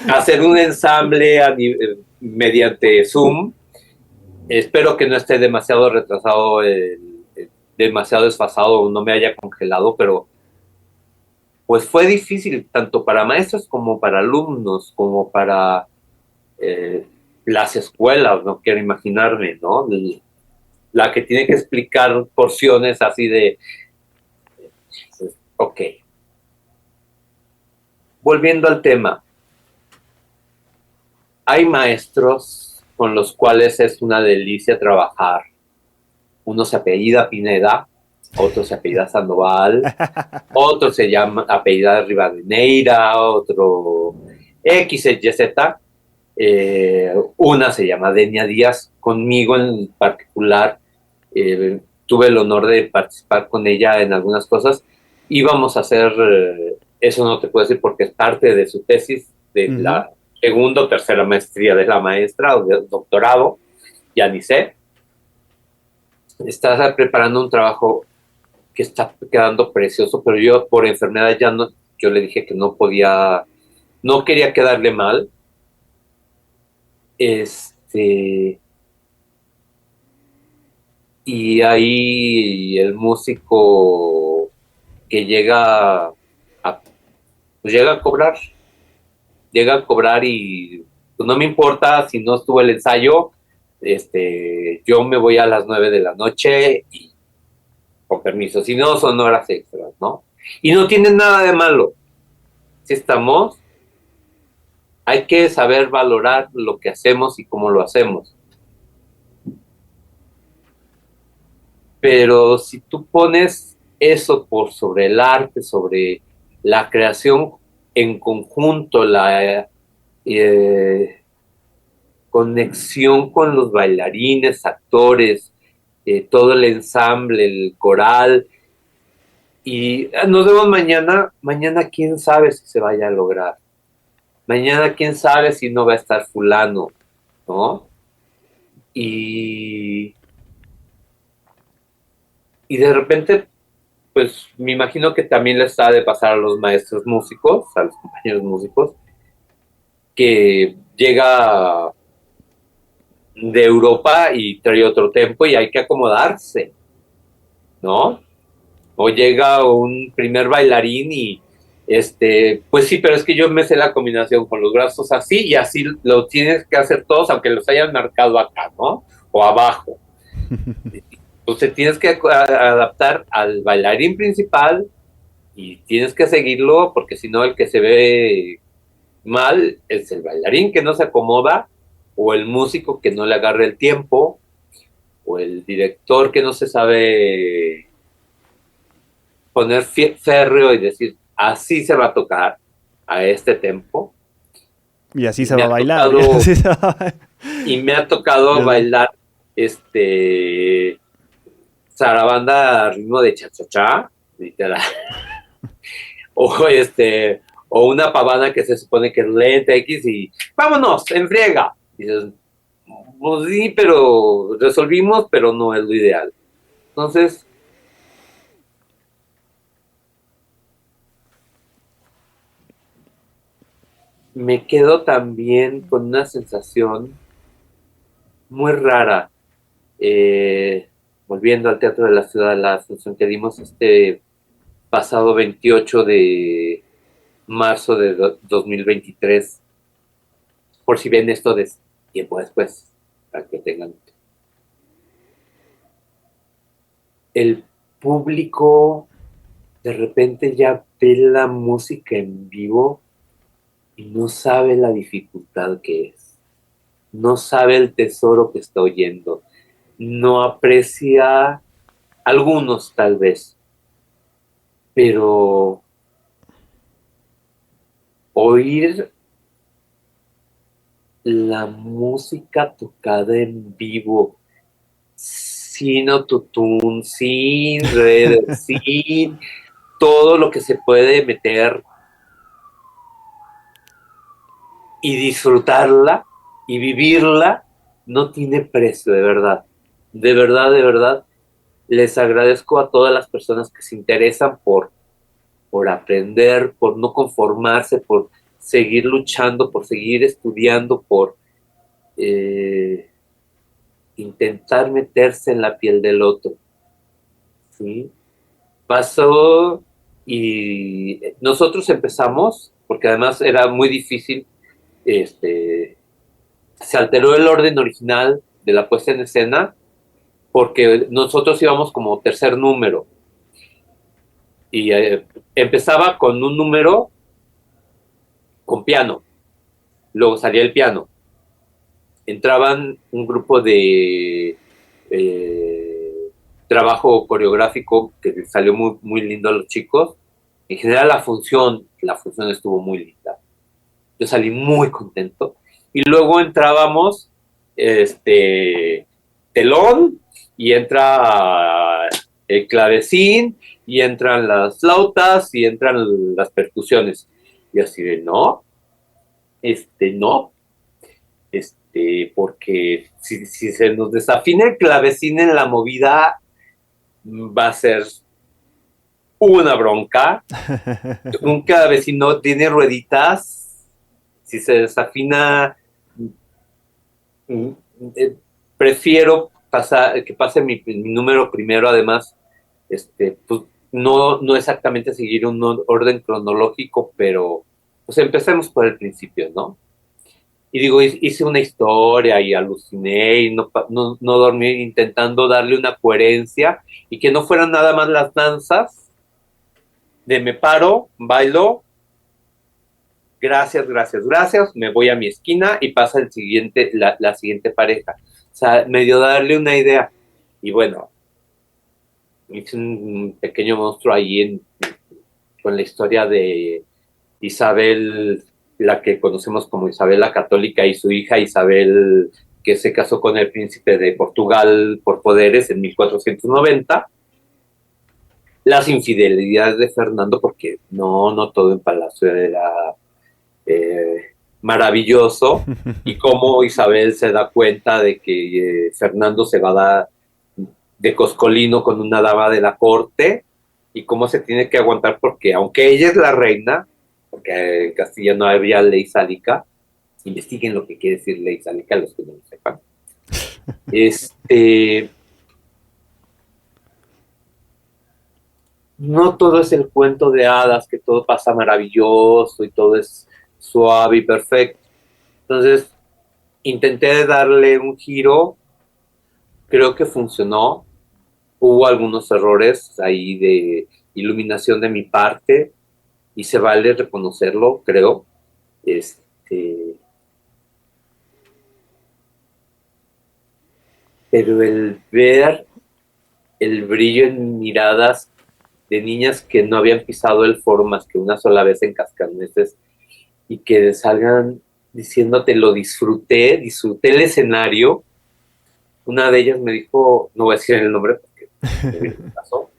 hacer un ensamble mediante Zoom, espero que no esté demasiado retrasado, demasiado desfasado o no me haya congelado, pero pues fue difícil tanto para maestros como para alumnos, como para eh, las escuelas, no quiero imaginarme, ¿no? La que tiene que explicar porciones así de, ok, volviendo al tema, hay maestros con los cuales es una delicia trabajar. Uno se apellida Pineda, otro se apellida Sandoval, otro se llama apellida Rivadeneira, otro X, Y, Z. Una se llama Denia Díaz, conmigo en particular tuve el honor de participar con ella en algunas cosas. Íbamos a hacer, eso no te puedo decir porque es parte de su tesis, de Ujú. la segunda o tercera maestría de la maestra o del doctorado, ya ni sé. Está preparando un trabajo que está quedando precioso, pero yo por enfermedad ya no, yo le dije que no podía, no quería quedarle mal. Este, y ahí el músico que pues llega a cobrar y pues no me importa si no estuvo el ensayo, yo me voy a las 9 de la noche y con permiso, si no son horas extras, ¿no? Y no tiene nada de malo. Si estamos, hay que saber valorar lo que hacemos y cómo lo hacemos. pero si tú pones eso por sobre el arte, sobre la creación en conjunto, la conexión con los bailarines, actores, todo el ensamble, el coral, y nos vemos mañana, mañana quién sabe si se vaya a lograr, mañana quién sabe si no va a estar fulano, ¿no? Y, y de repente, pues me imagino que también les ha de pasar a los maestros músicos, a los compañeros músicos, que llega de Europa y trae otro tempo y hay que acomodarse, ¿no? O llega un primer bailarín y pues sí, pero es que yo me sé la combinación con los brazos así y así lo tienes que hacer todos, aunque los hayan marcado acá, ¿no? O abajo. Entonces tienes que adaptar al bailarín principal y tienes que seguirlo porque si no el que se ve mal es el bailarín que no se acomoda o el músico que no le agarra el tiempo o el director que no se sabe poner férreo y decir así se va a tocar a este tempo. Y así Y se me va a ha bailar. tocado, Así se va a bailar. y me ha tocado bailar zarabanda a ritmo de cha-cha-cha, literal. O o una pavana que se supone que es lenta X y vámonos, en friega. Y dices, pues sí, pero resolvimos, pero no es lo ideal. Entonces, me quedo también con una sensación muy rara. Volviendo al Teatro de la Ciudad de la función que dimos este pasado 28 de marzo de 2023, por si ven esto de tiempo después, para que tengan. El público de repente ya ve la música en vivo y no sabe la dificultad que es, no sabe el tesoro que está oyendo, no aprecia, algunos tal vez, pero oír la música tocada en vivo, sin autotune, sin redes, sin todo lo que se puede meter y disfrutarla y vivirla, no tiene precio, de verdad. De verdad, de verdad, les agradezco a todas las personas que se interesan por aprender, por no conformarse, por seguir luchando, por seguir estudiando, por eh, intentar meterse en la piel del otro. ¿Sí? Pasó y nosotros empezamos, porque además era muy difícil, se alteró el orden original de la puesta en escena porque nosotros íbamos como tercer número y empezaba con un número con piano, luego salía el piano, entraban un grupo de trabajo coreográfico que salió muy, muy lindo a los chicos. En general la función estuvo muy linda. Yo salí muy contento. Y luego entrábamos, telón, y entra el clavecín, y entran las flautas, y entran las percusiones. Y así de, no, no, porque si se nos desafina el clavecín en la movida, va a ser una bronca. Un clavecín tiene rueditas, si se desafina, mm, eh, prefiero que pase mi número primero, además, pues no exactamente seguir un orden cronológico, pero pues empecemos por el principio, ¿no? Y digo, hice una historia y aluciné y no dormí intentando darle una coherencia y que no fueran nada más las danzas de me paro, bailo, gracias, gracias, gracias, me voy a mi esquina y pasa la siguiente pareja. O sea, medio darle una idea. Y bueno, hice un pequeño monstruo ahí con la historia de Isabel, la que conocemos como Isabel la Católica, y su hija Isabel, que se casó con el príncipe de Portugal por poderes en 1490. Las infidelidades de Fernando, porque no todo en Palacio era maravilloso, y cómo Isabel se da cuenta de que Fernando se va a dar de coscolino con una dama de la corte, y cómo se tiene que aguantar, porque aunque ella es la reina, porque en Castilla no había ley sálica, investiguen lo que quiere decir ley sálica, los que no lo sepan. No todo es el cuento de hadas, que todo pasa maravilloso y todo es suave y perfecto. Entonces, intenté darle un giro, creo que funcionó. Hubo algunos errores ahí de iluminación de mi parte y se vale reconocerlo, creo. Pero el ver el brillo en miradas de niñas que no habían pisado el foro más que una sola vez en Cascanueces y que salgan diciéndote lo disfruté el escenario. Una de ellas me dijo, no voy a decir el nombre porque me pasó,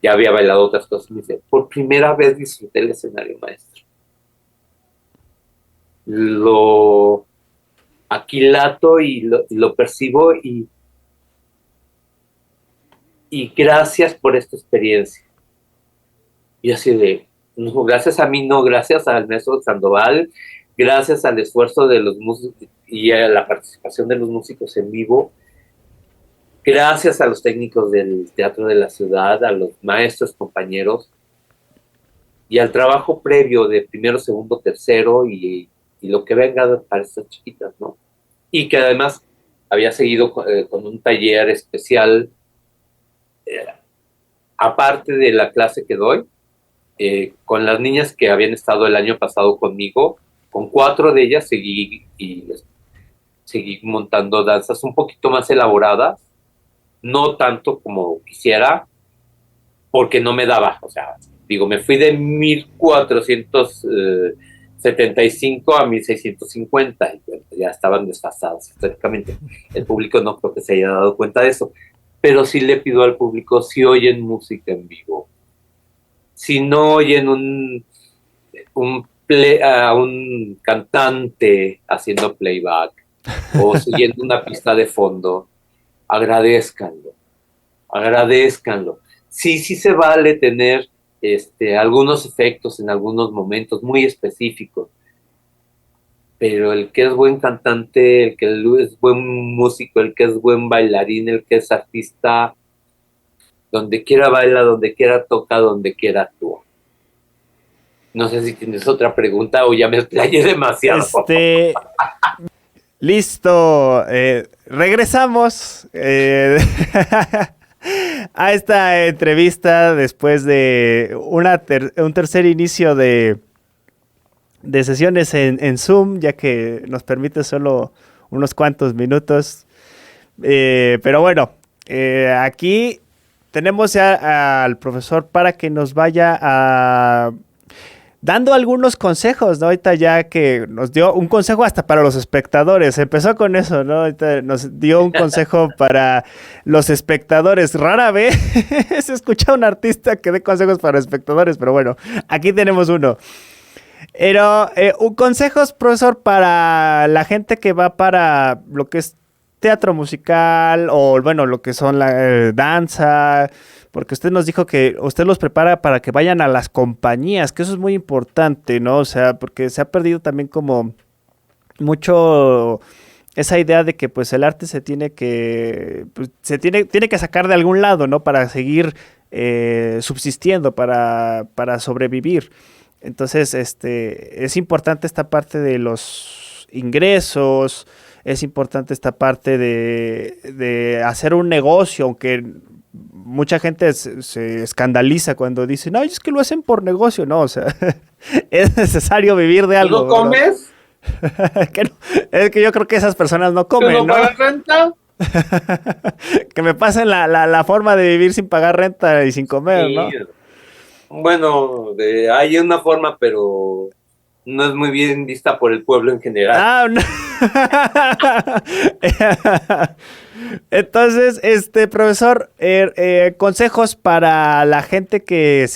ya había bailado otras cosas, me dice, por primera vez disfruté el escenario, maestro. Lo aquilato y lo percibo y gracias por esta experiencia. Y así de, no, gracias a mí, no, gracias al maestro Sandoval, gracias al esfuerzo de los músicos y a la participación de los músicos en vivo, gracias a los técnicos del Teatro de la Ciudad, a los maestros, compañeros, y al trabajo previo de primero, segundo, tercero, y lo que venga para estas chiquitas, ¿no? Y que además había seguido con un taller especial, aparte de la clase que doy, con las niñas que habían estado el año pasado conmigo. Con 4 de ellas seguí montando danzas un poquito más elaboradas, no tanto como quisiera, porque no me daba, o sea, digo, me fui de 1475 a 1650, y bueno, ya estaban desfasados históricamente. El público no creo que se haya dado cuenta de eso, pero sí le pido al público, si oyen música en vivo, si no oyen a un cantante haciendo playback o siguiendo una pista de fondo, agradézcanlo. Sí se vale tener algunos efectos en algunos momentos muy específicos, pero el que es buen cantante, el que es buen músico, el que es buen bailarín, el que es artista, donde quiera baila, donde quiera toca, donde quiera actúa. No sé si tienes otra pregunta o ya me explayé demasiado. Listo. Regresamos a esta entrevista después de un tercer inicio de sesiones en Zoom, ya que nos permite solo unos cuantos minutos. Pero bueno, aquí tenemos ya al profesor para que nos vaya dando algunos consejos, ¿no? Ahorita ya que nos dio un consejo hasta para los espectadores, empezó con eso, ¿no? Ahorita nos dio un consejo para los espectadores. Rara vez se escucha un artista que dé consejos para espectadores, pero bueno, aquí tenemos uno. Pero consejos, profesor, para la gente que va para lo que es teatro musical o, bueno, lo que son la danza, porque usted nos dijo que usted los prepara para que vayan a las compañías, que eso es muy importante, ¿no? O sea, porque se ha perdido también como mucho esa idea de que pues el arte se tiene que tiene que sacar de algún lado, ¿no? Para seguir subsistiendo, para sobrevivir. Entonces, es importante esta parte de los ingresos, es importante esta parte de hacer un negocio, aunque mucha gente se escandaliza cuando dicen, no, es que lo hacen por negocio. No, o sea, es necesario vivir de algo. ¿No comes? Es que yo creo que esas personas no comen, ¿No pagan renta? Que me pasen la forma de vivir sin pagar renta y sin comer, Sí, ¿no? bueno, hay una forma, pero no es muy bien vista por el pueblo en general. Ah, no. Entonces, profesor, consejos para la gente que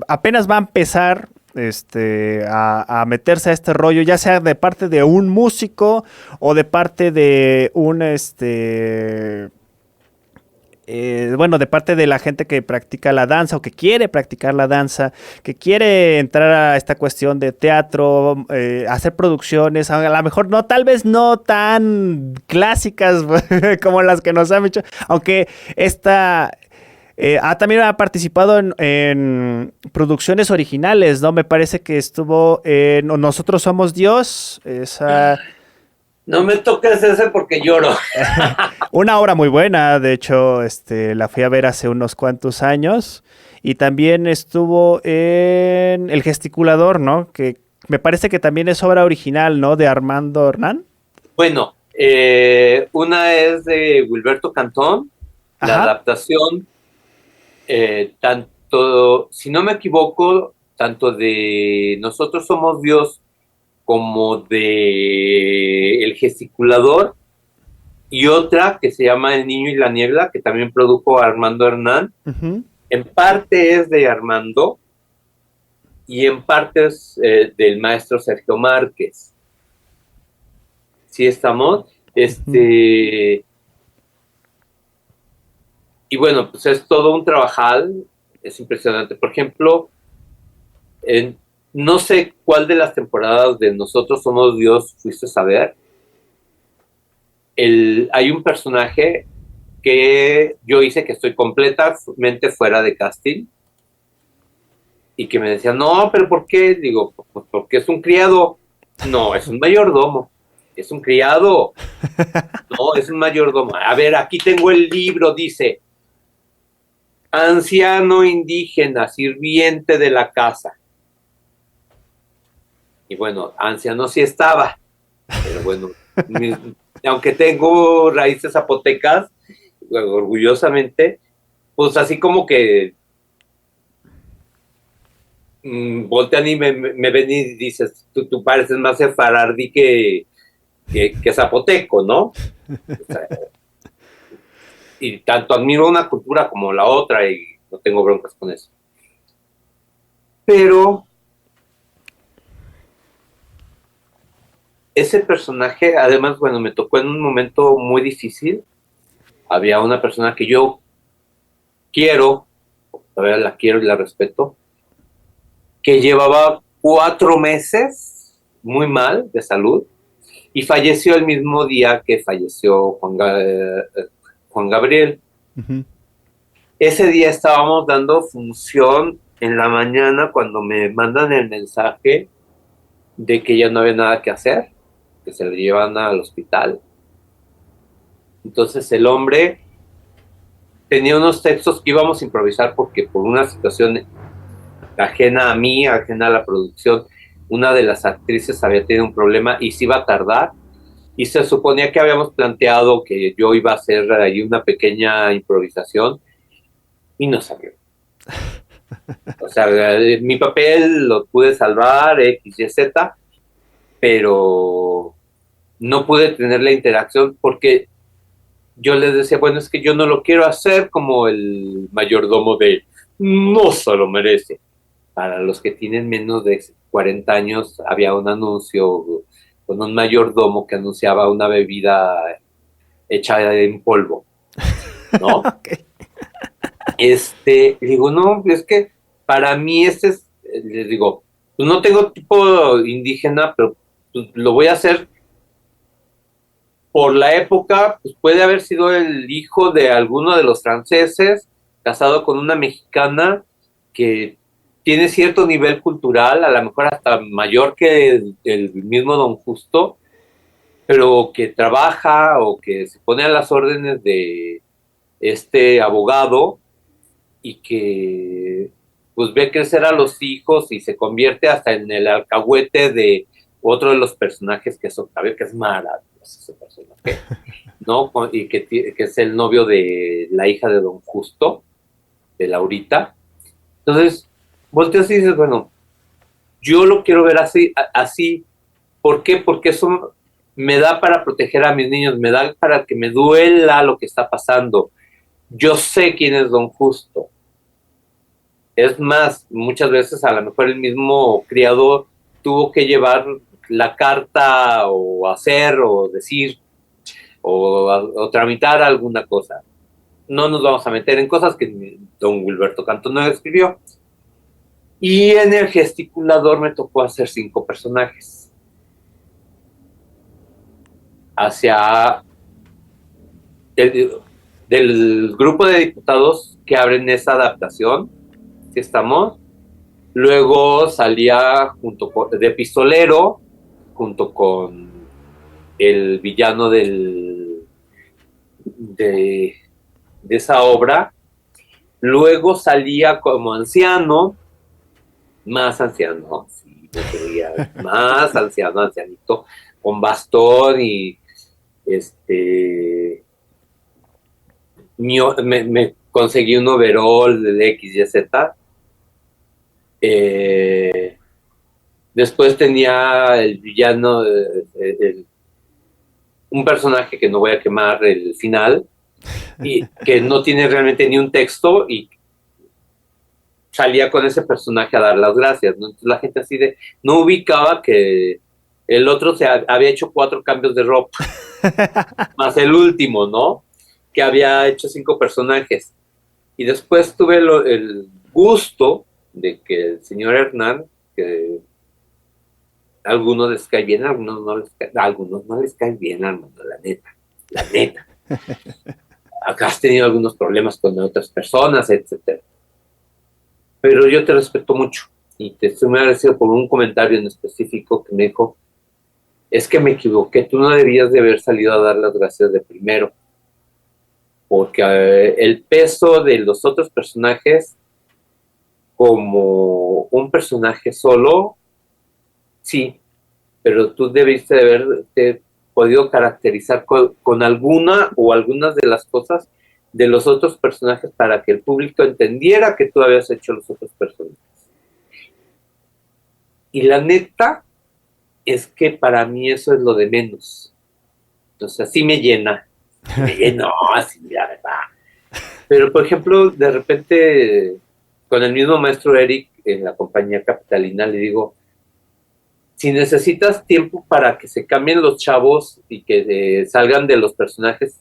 apenas va a empezar a meterse a este rollo, ya sea de parte de un músico o de parte de bueno, de parte de la gente que practica la danza o que quiere practicar la danza, que quiere entrar a esta cuestión de teatro, hacer producciones, a lo mejor no, tal vez no tan clásicas como las que nos han hecho, aunque también ha participado en producciones originales, ¿no? Me parece que estuvo en Nosotros Somos Dios, esa... No me toques ese porque lloro. Una obra muy buena, de hecho, la fui a ver hace unos cuantos años. Y también estuvo en El Gesticulador, ¿no? Que me parece que también es obra original, ¿no? De Armando Hernán. Bueno, una es de Wilberto Cantón, la Ajá. adaptación, tanto, si no me equivoco, tanto de Nosotros Somos Dios como de El Gesticulador, y otra que se llama El Niño y la Niebla, que también produjo Armando Hernán. Ujú. En parte es de Armando y en parte es del maestro Sergio Márquez. Sí estamos. Ujú. Y bueno, pues es todo un trabajal, es impresionante. Por ejemplo, en, no sé cuál de las temporadas de Nosotros Somos Dios fuiste a ver. Hay un personaje que yo hice que estoy completamente fuera de casting y que me decía, no, pero ¿por qué? Digo, pues porque es un criado. No, es un mayordomo. Es un criado. No, es un mayordomo. A ver, aquí tengo el libro, dice, anciano indígena, sirviente de la casa. Y bueno, anciano sí estaba, pero bueno, aunque tengo raíces zapotecas, orgullosamente, pues así como que voltean y me ven y dices, tú pareces más sefarardí que zapoteco, ¿no? O sea, y tanto admiro una cultura como la otra y no tengo broncas con eso. Pero ese personaje, además, bueno, me tocó en un momento muy difícil. Había una persona que yo quiero, todavía la quiero y la respeto, que llevaba 4 meses muy mal de salud y falleció el mismo día que falleció Juan Gabriel. Ujú. Ese día estábamos dando función en la mañana cuando me mandan el mensaje de que ya no había nada que hacer, que se lo llevan al hospital. Entonces el hombre tenía unos textos que íbamos a improvisar porque por una situación ajena a mí, ajena a la producción, una de las actrices había tenido un problema y se iba a tardar. Y se suponía que habíamos planteado que yo iba a hacer ahí una pequeña improvisación y no salió. O sea, mi papel lo pude salvar, X, Y, Z, pero no pude tener la interacción porque yo les decía, bueno, es que yo no lo quiero hacer como el mayordomo de no se lo merece. Para los que tienen menos de 40 años, había un anuncio con un mayordomo que anunciaba una bebida hecha en polvo, ¿no? Ok. Digo, no, es que para mí les digo, pues no tengo tipo indígena, pero pues, lo voy a hacer por la época, pues puede haber sido el hijo de alguno de los franceses, casado con una mexicana que tiene cierto nivel cultural, a lo mejor hasta mayor que el mismo Don Justo, pero que trabaja o que se pone a las órdenes de este abogado y que pues ve crecer a los hijos y se convierte hasta en el alcahuete de otro de los personajes que es Octavio, que es maravilloso. es ese personaje, ¿no? Y que es el novio de la hija de Don Justo, de Laurita. Entonces, volteas y dices, bueno, yo lo quiero ver así. ¿Por qué? Porque eso me da para proteger a mis niños, me da para que me duela lo que está pasando. Yo sé quién es Don Justo. Es más, muchas veces a lo mejor el mismo criador tuvo que llevar la carta o hacer o decir o tramitar alguna cosa. No nos vamos a meter en cosas que don Wilberto Cantón no escribió. Y en el gesticulador me tocó hacer 5 personajes. Hacia del grupo de diputados que abren esa adaptación, que estamos. Luego salía de pistolero, junto con el villano de esa obra. Luego salía como anciano, más anciano, sí, más anciano, ancianito, con bastón y me conseguí un overall de X, Y, Z. Después tenía el villano, un personaje que no voy a quemar el final, y que no tiene realmente ni un texto, y salía con ese personaje a dar las gracias, ¿no? Entonces la gente así no ubicaba que el otro había hecho 4 cambios de ropa, más el último, ¿no? Que había hecho 5 personajes. Y después tuve el gusto de que el señor Hernán, que a algunos les cae bien, a algunos no les cae bien, Armando, la neta. Acá has tenido algunos problemas con otras personas, etcétera. Pero yo te respeto mucho y te estoy muy agradecido por un comentario en específico que me dijo, es que me equivoqué, tú no debías de haber salido a dar las gracias de primero, porque el peso de los otros personajes como un personaje solo, sí, pero tú debiste de haberte podido caracterizar con alguna o algunas de las cosas de los otros personajes para que el público entendiera que tú habías hecho los otros personajes. Y la neta es que para mí eso es lo de menos. Entonces, así me llena. Así, la verdad. Pero, por ejemplo, de repente, con el mismo maestro Eric en la compañía capitalina, le digo, si necesitas tiempo para que se cambien los chavos y que salgan de los personajes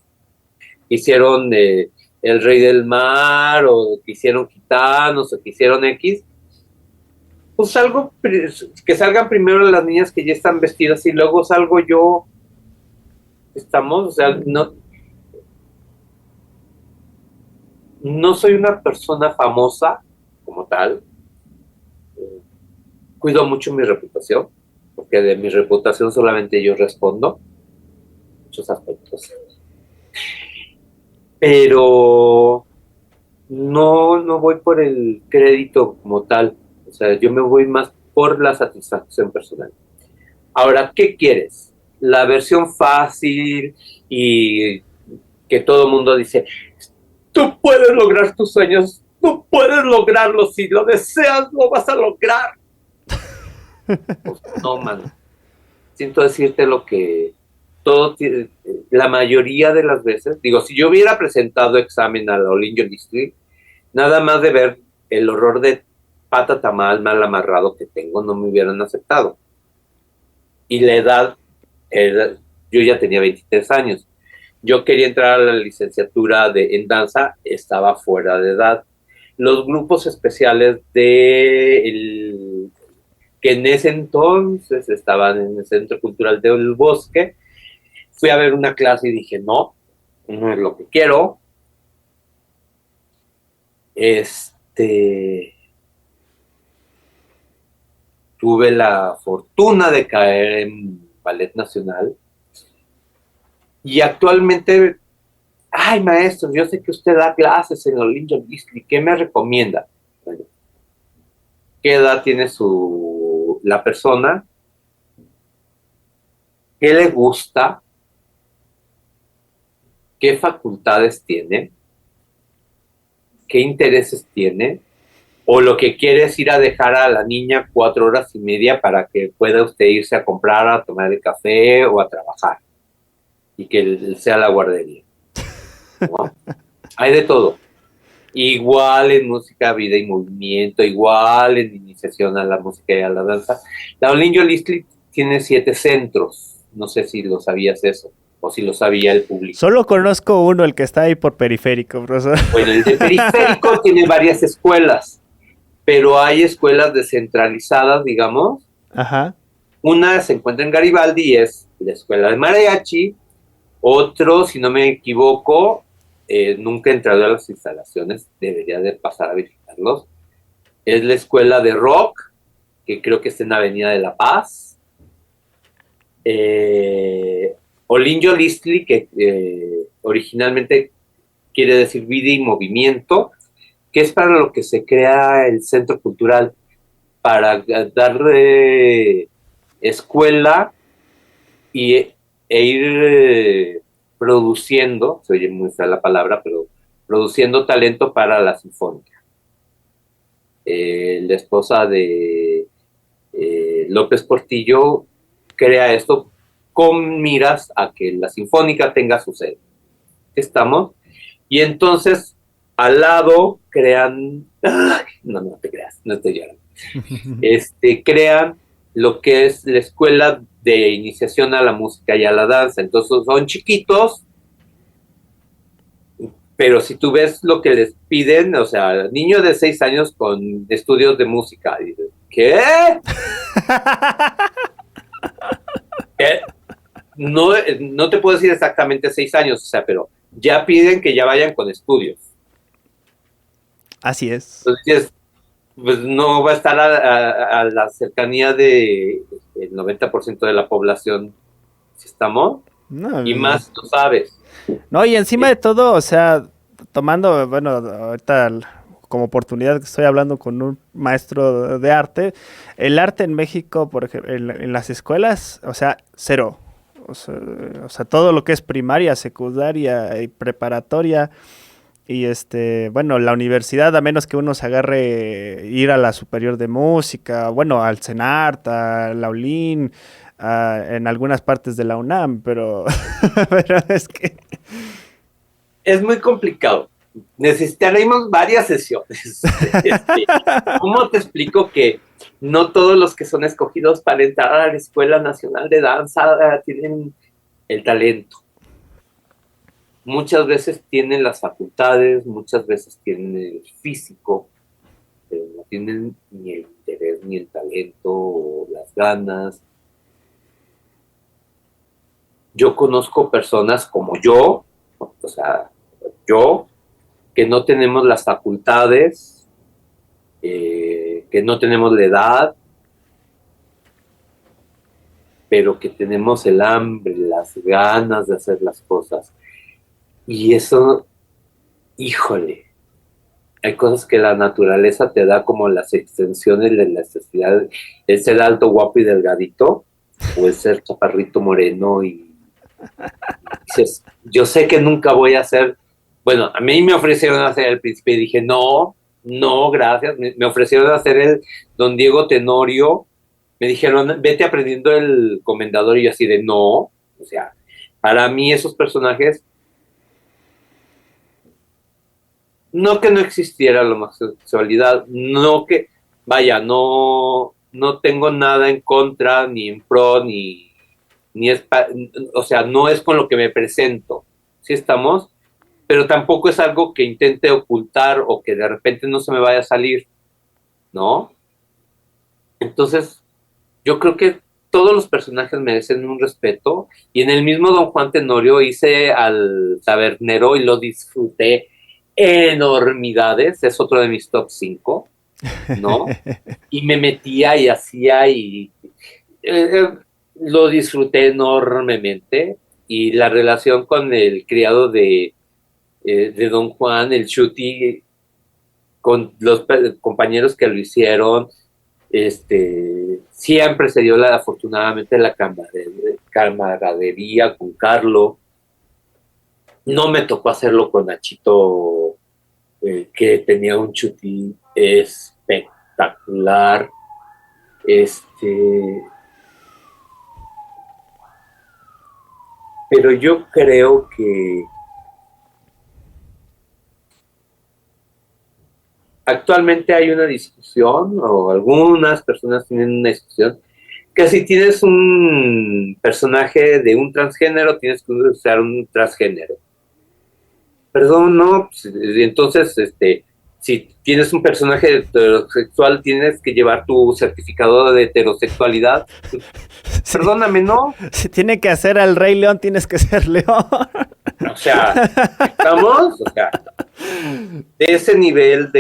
que hicieron El Rey del Mar, o que hicieron Gitanos, o que hicieron X, pues que salgan primero las niñas que ya están vestidas y luego salgo yo. O sea, no soy una persona famosa como tal. Cuido mucho mi reputación, porque de mi reputación solamente yo respondo muchos aspectos. Pero no voy por el crédito como tal. O sea, yo me voy más por la satisfacción personal. Ahora, ¿qué quieres? La versión fácil y que todo el mundo dice, tú puedes lograr tus sueños, tú puedes lograrlo, si lo deseas, lo vas a lograr. Pues no, mano. Siento decirte lo que la mayoría de las veces, digo, si yo hubiera presentado examen a la All Indio District, nada más de ver el horror de pata tamal mal amarrado que tengo, no me hubieran aceptado. Y la edad, yo ya tenía 23 años. Yo quería entrar a la licenciatura en danza, estaba fuera de edad. Los grupos especiales que en ese entonces estaban en el Centro Cultural del Bosque, fui a ver una clase y dije, no es lo que quiero. Tuve la fortuna de caer en Ballet Nacional y actualmente, ay maestro, yo sé que usted da clases en el Lincoln District, ¿qué me recomienda? Bueno, ¿qué edad tiene la persona? ¿Qué le gusta? qué facultades tiene, qué intereses tiene, o lo que quiere es ir a dejar a la niña 4 horas y media para que pueda usted irse a comprar, a tomar el café o a trabajar, y que sea la guardería, ¿no? Hay de todo. Igual en música, vida y movimiento, igual en iniciación a la música y a la danza. La Olinjo Listli tiene 7 centros. No sé si lo sabías eso, o si lo sabía el público. Solo conozco uno, el que está ahí por Periférico, profesor. Bueno, el de Periférico tiene varias escuelas, pero hay escuelas descentralizadas, digamos. Ajá. Una se encuentra en Garibaldi y es la escuela de mariachi. Otro, si no me equivoco, nunca he entrado a las instalaciones, debería de pasar a visitarlos. Es la escuela de rock, que creo que está en Avenida de la Paz. Olinjo Listli, que originalmente quiere decir vida y movimiento, que es para lo que se crea el centro cultural, para darle escuela e ir produciendo, se oye muy fea la palabra, pero produciendo talento para la sinfónica. La esposa de López Portillo crea esto con miras a que la sinfónica tenga su sede. Estamos. Y entonces, al lado, crean... Ay, no te creas, no estoy llorando. Crean lo que es la escuela de iniciación a la música y a la danza. Entonces son chiquitos, pero si tú ves lo que les piden, o sea, niño de 6 años con estudios de música, dices, ¿qué? ¿Qué? No te puedo decir exactamente 6 años, o sea, pero ya piden que ya vayan con estudios. Así es. Entonces, pues no va a estar a la cercanía de el 90% de la población, si estamos, No, y más tú sabes. no, y encima de todo, o sea, tomando, bueno, ahorita como oportunidad que estoy hablando con un maestro de arte, el arte en México, por ejemplo, en las escuelas, o sea, cero. O sea, todo lo que es primaria, secundaria y preparatoria y bueno, la universidad, a menos que uno se agarre ir a la superior de música, bueno, al CENART, a la ULIN, en algunas partes de la UNAM, pero, pero es que... Es muy complicado. Necesitaremos varias sesiones. ¿Cómo te explico que no todos los que son escogidos para entrar a la Escuela Nacional de Danza tienen el talento? Muchas veces tienen las facultades, muchas veces tienen el físico, pero no tienen ni el interés, ni el talento, o las ganas. Yo conozco personas como yo, o sea, yo, que no tenemos las facultades, que no tenemos la edad, pero que tenemos el hambre, las ganas de hacer las cosas. Y eso, híjole, hay cosas que la naturaleza te da, como las extensiones de la necesidad, el ser alto, guapo y delgadito, o el ser chaparrito, moreno, y dices, yo sé que nunca voy a ser, bueno, a mí me ofrecieron hacer el príncipe y dije, no, gracias, me ofrecieron hacer el don Diego Tenorio, me dijeron, vete aprendiendo el comendador, y yo así de no, o sea, para mí esos personajes, no que no existiera la homosexualidad, no que, vaya, no tengo nada en contra, ni en pro, ni es, o sea, no es con lo que me presento, ¿sí estamos? Pero tampoco es algo que intente ocultar o que de repente no se me vaya a salir, ¿no? Entonces, yo creo que todos los personajes merecen un respeto, y en el mismo Don Juan Tenorio hice al tabernero y lo disfruté enormidades, es otro de mis top 5, ¿no? Y me metía y hacía y lo disfruté enormemente, y la relación con el criado de Don Juan, el Chuti, con los compañeros que lo hicieron, siempre se dio afortunadamente la camaradería con Carlo. No me tocó hacerlo con Nachito, que tenía un chutí espectacular. Pero yo creo que actualmente hay una discusión, o algunas personas tienen una discusión, que si tienes un personaje de un transgénero, tienes que usar un transgénero. Perdón, no, pues, entonces, si tienes un personaje heterosexual, tienes que llevar tu certificado de heterosexualidad. Sí. Perdóname, ¿no? Si tiene que hacer al Rey León, tienes que ser León. O sea, estamos, o sea, de ese nivel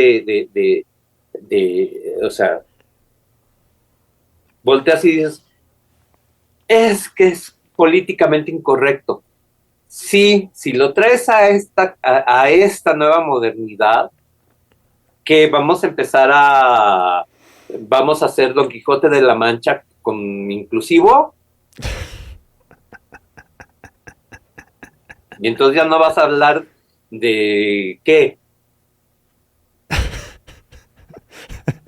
o sea, volteas y dices, es que es políticamente incorrecto. Sí, si lo traes a esta nueva modernidad, que vamos a hacer Don Quijote de la Mancha con inclusivo, y entonces ya no vas a hablar de qué,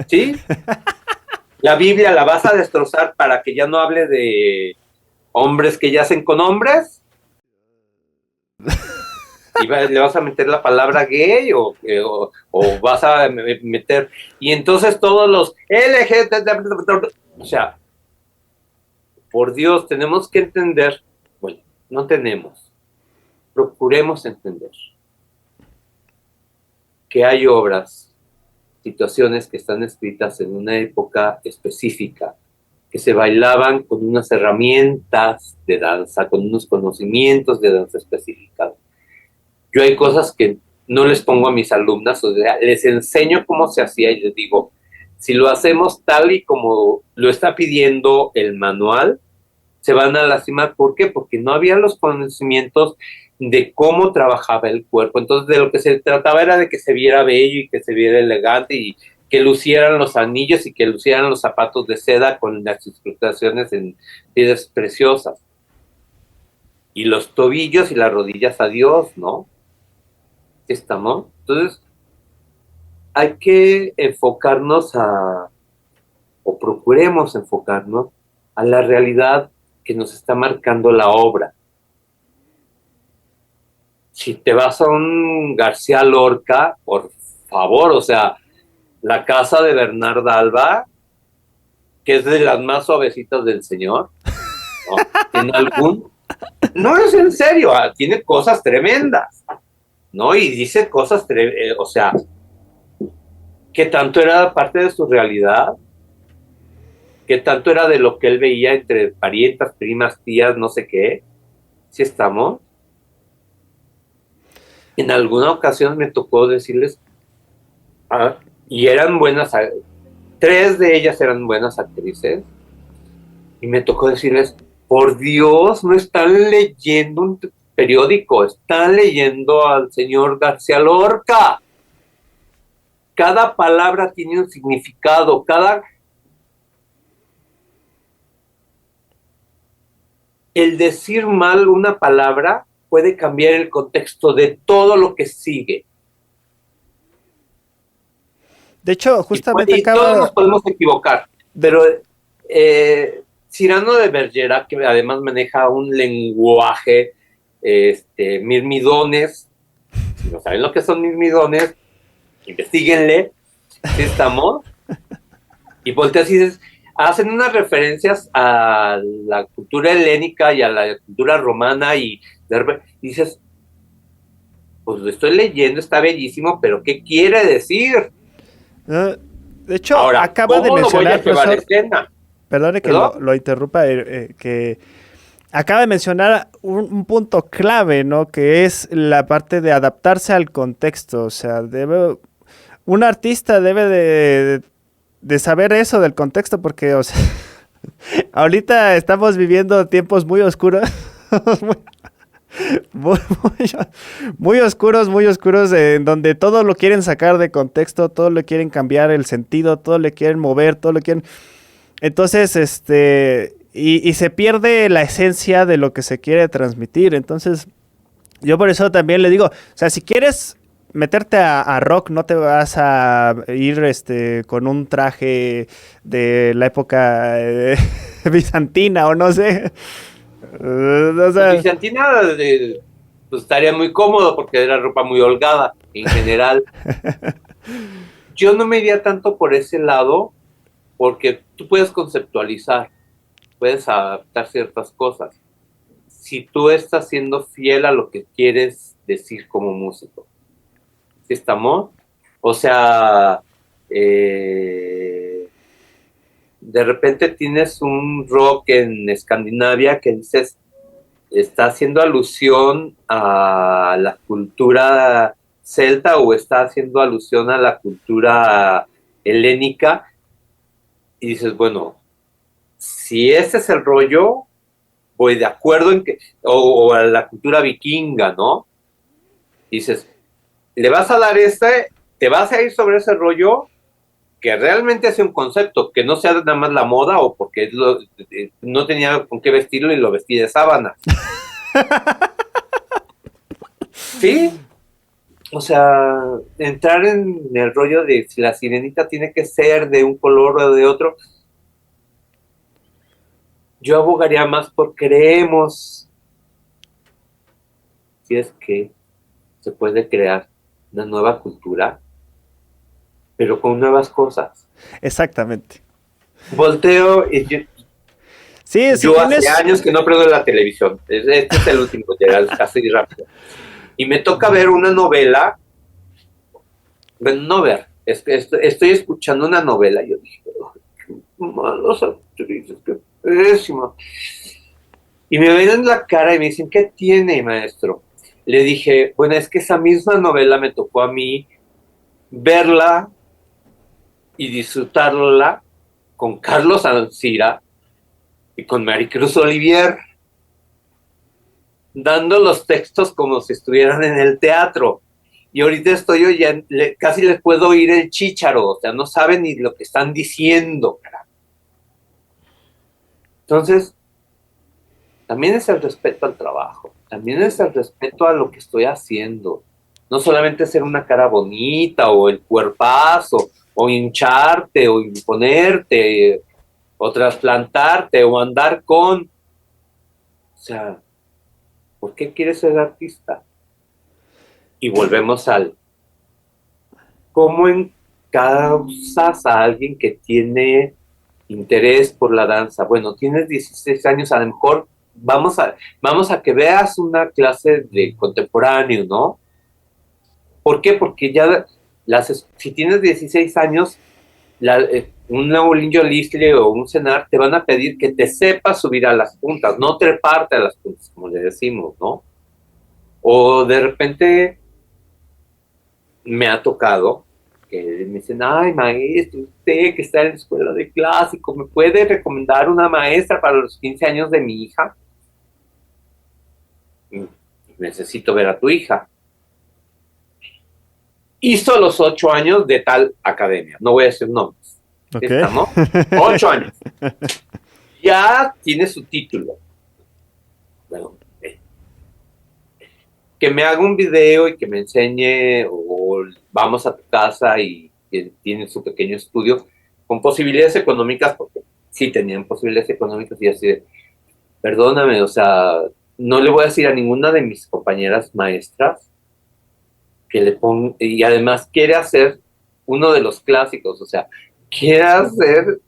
¿sí? La Biblia la vas a destrozar para que ya no hable de hombres que yacen con hombres, y le vas a meter la palabra gay o vas a meter, y entonces todos los LGBT, o sea, por Dios, tenemos que entender, bueno, no tenemos, procuremos entender que hay obras, situaciones que están escritas en una época específica, que se bailaban con unas herramientas de danza, con unos conocimientos de danza específicas. Yo hay cosas que no les pongo a mis alumnas, o sea, les enseño cómo se hacía y les digo, si lo hacemos tal y como lo está pidiendo el manual, se van a lastimar. ¿Por qué? Porque no había los conocimientos de cómo trabajaba el cuerpo. Entonces, de lo que se trataba era de que se viera bello y que se viera elegante y que lucieran los anillos y que lucieran los zapatos de seda con las incrustaciones en piedras preciosas. Y los tobillos y las rodillas a Dios, ¿no? ¿Estamos? Entonces, hay que enfocarnos o procuremos enfocarnos a la realidad que nos está marcando la obra. Si te vas a un García Lorca, por favor, o sea, la casa de Bernarda Alba, que es de las más suavecitas del señor, ¿no? ¿En algún? No es en serio, tiene cosas tremendas, ¿no? Y dice cosas, o sea, que tanto era parte de su realidad, que tanto era de lo que él veía entre parientas, primas, tías, no sé qué, si estamos. En alguna ocasión me tocó decirles, y eran buenas, 3 de ellas eran buenas actrices, y me tocó decirles, por Dios, no están leyendo un periódico, están leyendo al señor García Lorca. Cada palabra tiene un significado, el decir mal una palabra puede cambiar el contexto de todo lo que sigue. De hecho, justamente y todos nos podemos equivocar, pero Cyrano de Bergerac, que además maneja un lenguaje, mirmidones, si no saben lo que son mirmidones, investiguenle, ¿sí estamos? Y volteas y dices, hacen unas referencias a la cultura helénica y a la cultura romana y dices, pues lo estoy leyendo, está bellísimo, pero ¿qué quiere decir? De hecho, ahora, acaba de mencionar, profesor, perdone que lo interrumpa, que acaba de mencionar un punto clave, ¿no? Que es la parte de adaptarse al contexto. O sea, un artista debe de saber eso del contexto, porque, o sea, ahorita estamos viviendo tiempos muy oscuros. Muy oscuros, en donde todo lo quieren sacar de contexto, todo le quieren cambiar el sentido, todo le quieren mover, todo le quieren... Entonces, y se pierde la esencia de lo que se quiere transmitir. Entonces, Yo por eso también le digo, o sea, si quieres meterte a rock, no te vas a ir con un traje de la época bizantina o no sé. O Pues sea, Bizantina pues estaría muy cómodo porque era ropa muy holgada en general. Yo no me iría tanto por ese lado porque tú puedes conceptualizar, puedes adaptar ciertas cosas. Si tú estás siendo fiel a lo que quieres decir como músico, ¿sí estamos? O sea, de repente tienes un rock en Escandinavia que dices, está haciendo alusión a la cultura celta o está haciendo alusión a la cultura helénica y dices, bueno, si ese es el rollo, voy de acuerdo en que, o a la cultura vikinga, ¿no? Dices, le vas a dar te vas a ir sobre ese rollo que realmente es un concepto, que no sea nada más la moda o porque no tenía con qué vestirlo y lo vestí de sábana. Sí, o sea, entrar en el rollo de si la sirenita tiene que ser de un color o de otro, yo abogaría más por creemos, si es que se puede crear una nueva cultura, pero con nuevas cosas. exactamente. Volteo y Sí, si yo hace tienes... años que no prendo la televisión, este es el último, ya, así rápido, y me toca ver una novela, bueno, no ver, es que estoy escuchando una novela, y yo dije, oh, qué malos actrices, qué pésimo. Y me ven en la cara y me dicen, ¿qué tiene, maestro? Le dije, bueno, es que esa misma novela me tocó a mí verla y disfrutarla con Carlos Ancira y con Maricruz Olivier, dando los textos como si estuvieran en el teatro. Y ahorita estoy oyendo, casi les puedo oír el chícharo, o sea, no saben ni lo que están diciendo. Entonces, también es el respeto al trabajo, también es el respeto a lo que estoy haciendo. No solamente ser una cara bonita o el cuerpazo, o hincharte, o imponerte, o trasplantarte, o andar con... O sea, ¿por qué quieres ser artista? Y volvemos al... ¿Cómo encausas a alguien que tiene interés por la danza? Bueno, tienes 16 años, a lo mejor vamos a que veas una clase de contemporáneo, ¿no? ¿Por qué? Porque ya si tienes 16 años, un Naulinho Lisle o un Cenar te van a pedir que te sepas subir a las puntas, no treparte a las puntas, como le decimos, ¿no? O de repente me ha tocado que me dicen, ay, maestro, usted que está en la escuela de clásico, ¿me puede recomendar una maestra para los 15 años de mi hija? Necesito ver a tu hija. Hizo los 8 años de tal academia, no voy a decir nombres. Ok. ¿Estamos? 8 años. Ya tiene su título. Bueno, que me haga un video y que me enseñe, o vamos a tu casa y que tiene su pequeño estudio con posibilidades económicas, porque sí tenían posibilidades económicas y así de, perdóname, o sea, no le voy a decir a ninguna de mis compañeras maestras que le ponga, y además quiere hacer uno de los clásicos, o sea, quiere hacer,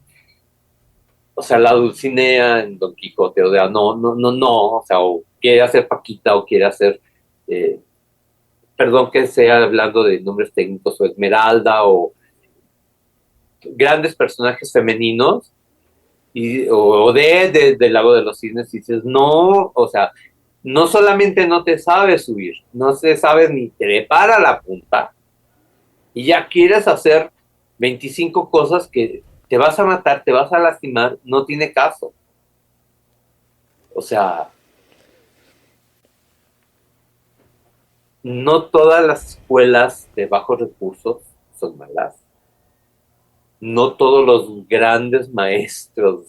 o sea, la Dulcinea en Don Quijote, o sea, no, o sea, o quiere hacer Paquita, o quiere hacer, eh, perdón que sea hablando de nombres técnicos, o Esmeralda, o grandes personajes femeninos, o del Lago de los Cisnes, y dices, no, o sea, no solamente no te sabes subir, no se sabe ni trepar a la punta, y ya quieres hacer 25 cosas que te vas a matar, te vas a lastimar, no tiene caso. O sea, no todas las escuelas de bajos recursos son malas. No todos los grandes maestros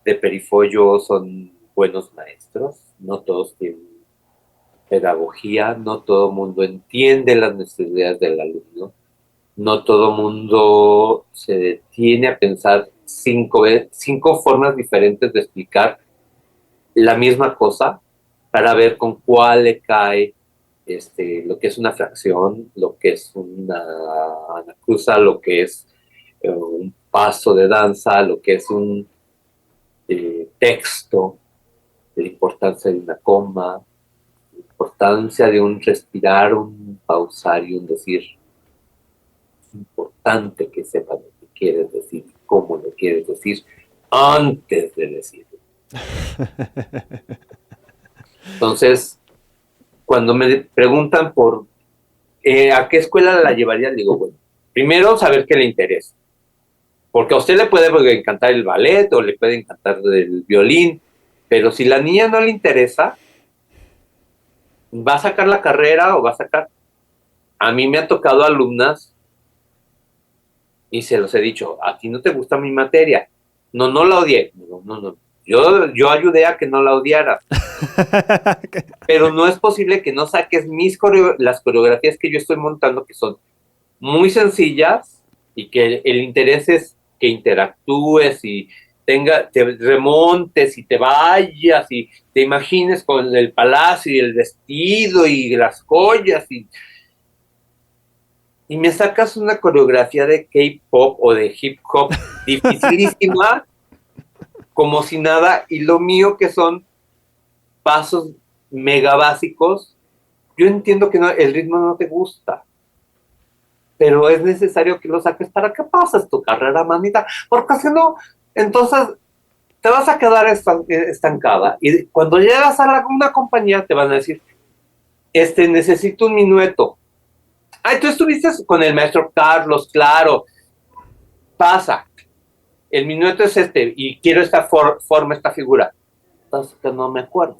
de perifollo son buenos maestros. No todos tienen pedagogía, no todo el mundo entiende las necesidades del alumno, no todo el mundo se detiene a pensar cinco formas diferentes de explicar la misma cosa para ver con cuál le cae lo que es una fracción, lo que es una anacruza, lo que es un paso de danza, lo que es un texto, la importancia de una coma, la importancia de un respirar, un pausar y un decir. Es importante que sepan lo que quieres decir, cómo lo quieres decir, antes de decirlo. Entonces, cuando me preguntan por a qué escuela la llevaría, digo, bueno, primero saber qué le interesa. Porque a usted le puede encantar el ballet o le puede encantar el violín, pero si la niña no le interesa, va a sacar la carrera o va a sacar... A mí me han tocado alumnas y se los he dicho, a ti no te gusta mi materia. No, no la odié. No. Yo ayudé a que no la odiara. Pero no es posible que no saques las coreografías que yo estoy montando, que son muy sencillas y que el interés es que interactúes y te remontes y te vayas y te imagines con el palacio y el vestido y las joyas y me sacas una coreografía de K-pop o de hip hop dificilísima como si nada, y lo mío que son pasos mega básicos. Yo entiendo que el ritmo no te gusta, pero es necesario que lo saques para que pases tu carrera, manita, porque si no, entonces te vas a quedar estancada. Y cuando llegas a una compañía, te van a decir, necesito un minueto. Ay, tú estuviste con el maestro Carlos, claro, pasa. El minueto es y quiero esta forma, esta figura. Entonces, que no me acuerdo.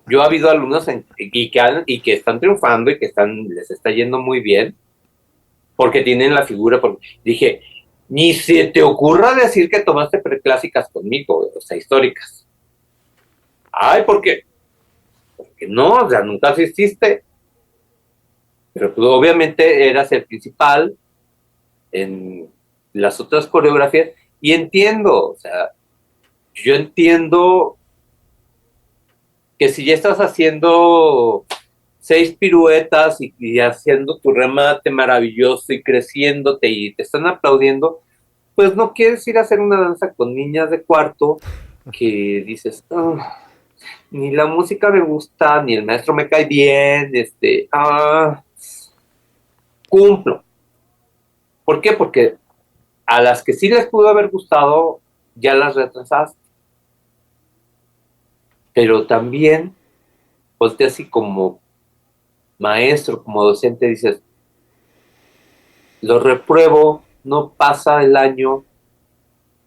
Yo he habido alumnos que están triunfando y que les está yendo muy bien porque tienen la figura. Dije, ni se te ocurra decir que tomaste preclásicas conmigo, o sea, históricas. Ay, ¿por qué? Porque no, o sea, nunca asististe. Pero tú obviamente eras el principal en las otras coreografías y entiendo, o sea, yo entiendo que si ya estás haciendo 6 piruetas y haciendo tu remate maravilloso y creciéndote y te están aplaudiendo, pues no quieres ir a hacer una danza con niñas de cuarto que dices, oh, ni la música me gusta, ni el maestro me cae bien, cumplo. ¿Por qué? Porque a las que sí les pudo haber gustado, ya las retrasaste. Pero también, pues así como maestro, como docente, dices, lo repruebo, no pasa el año,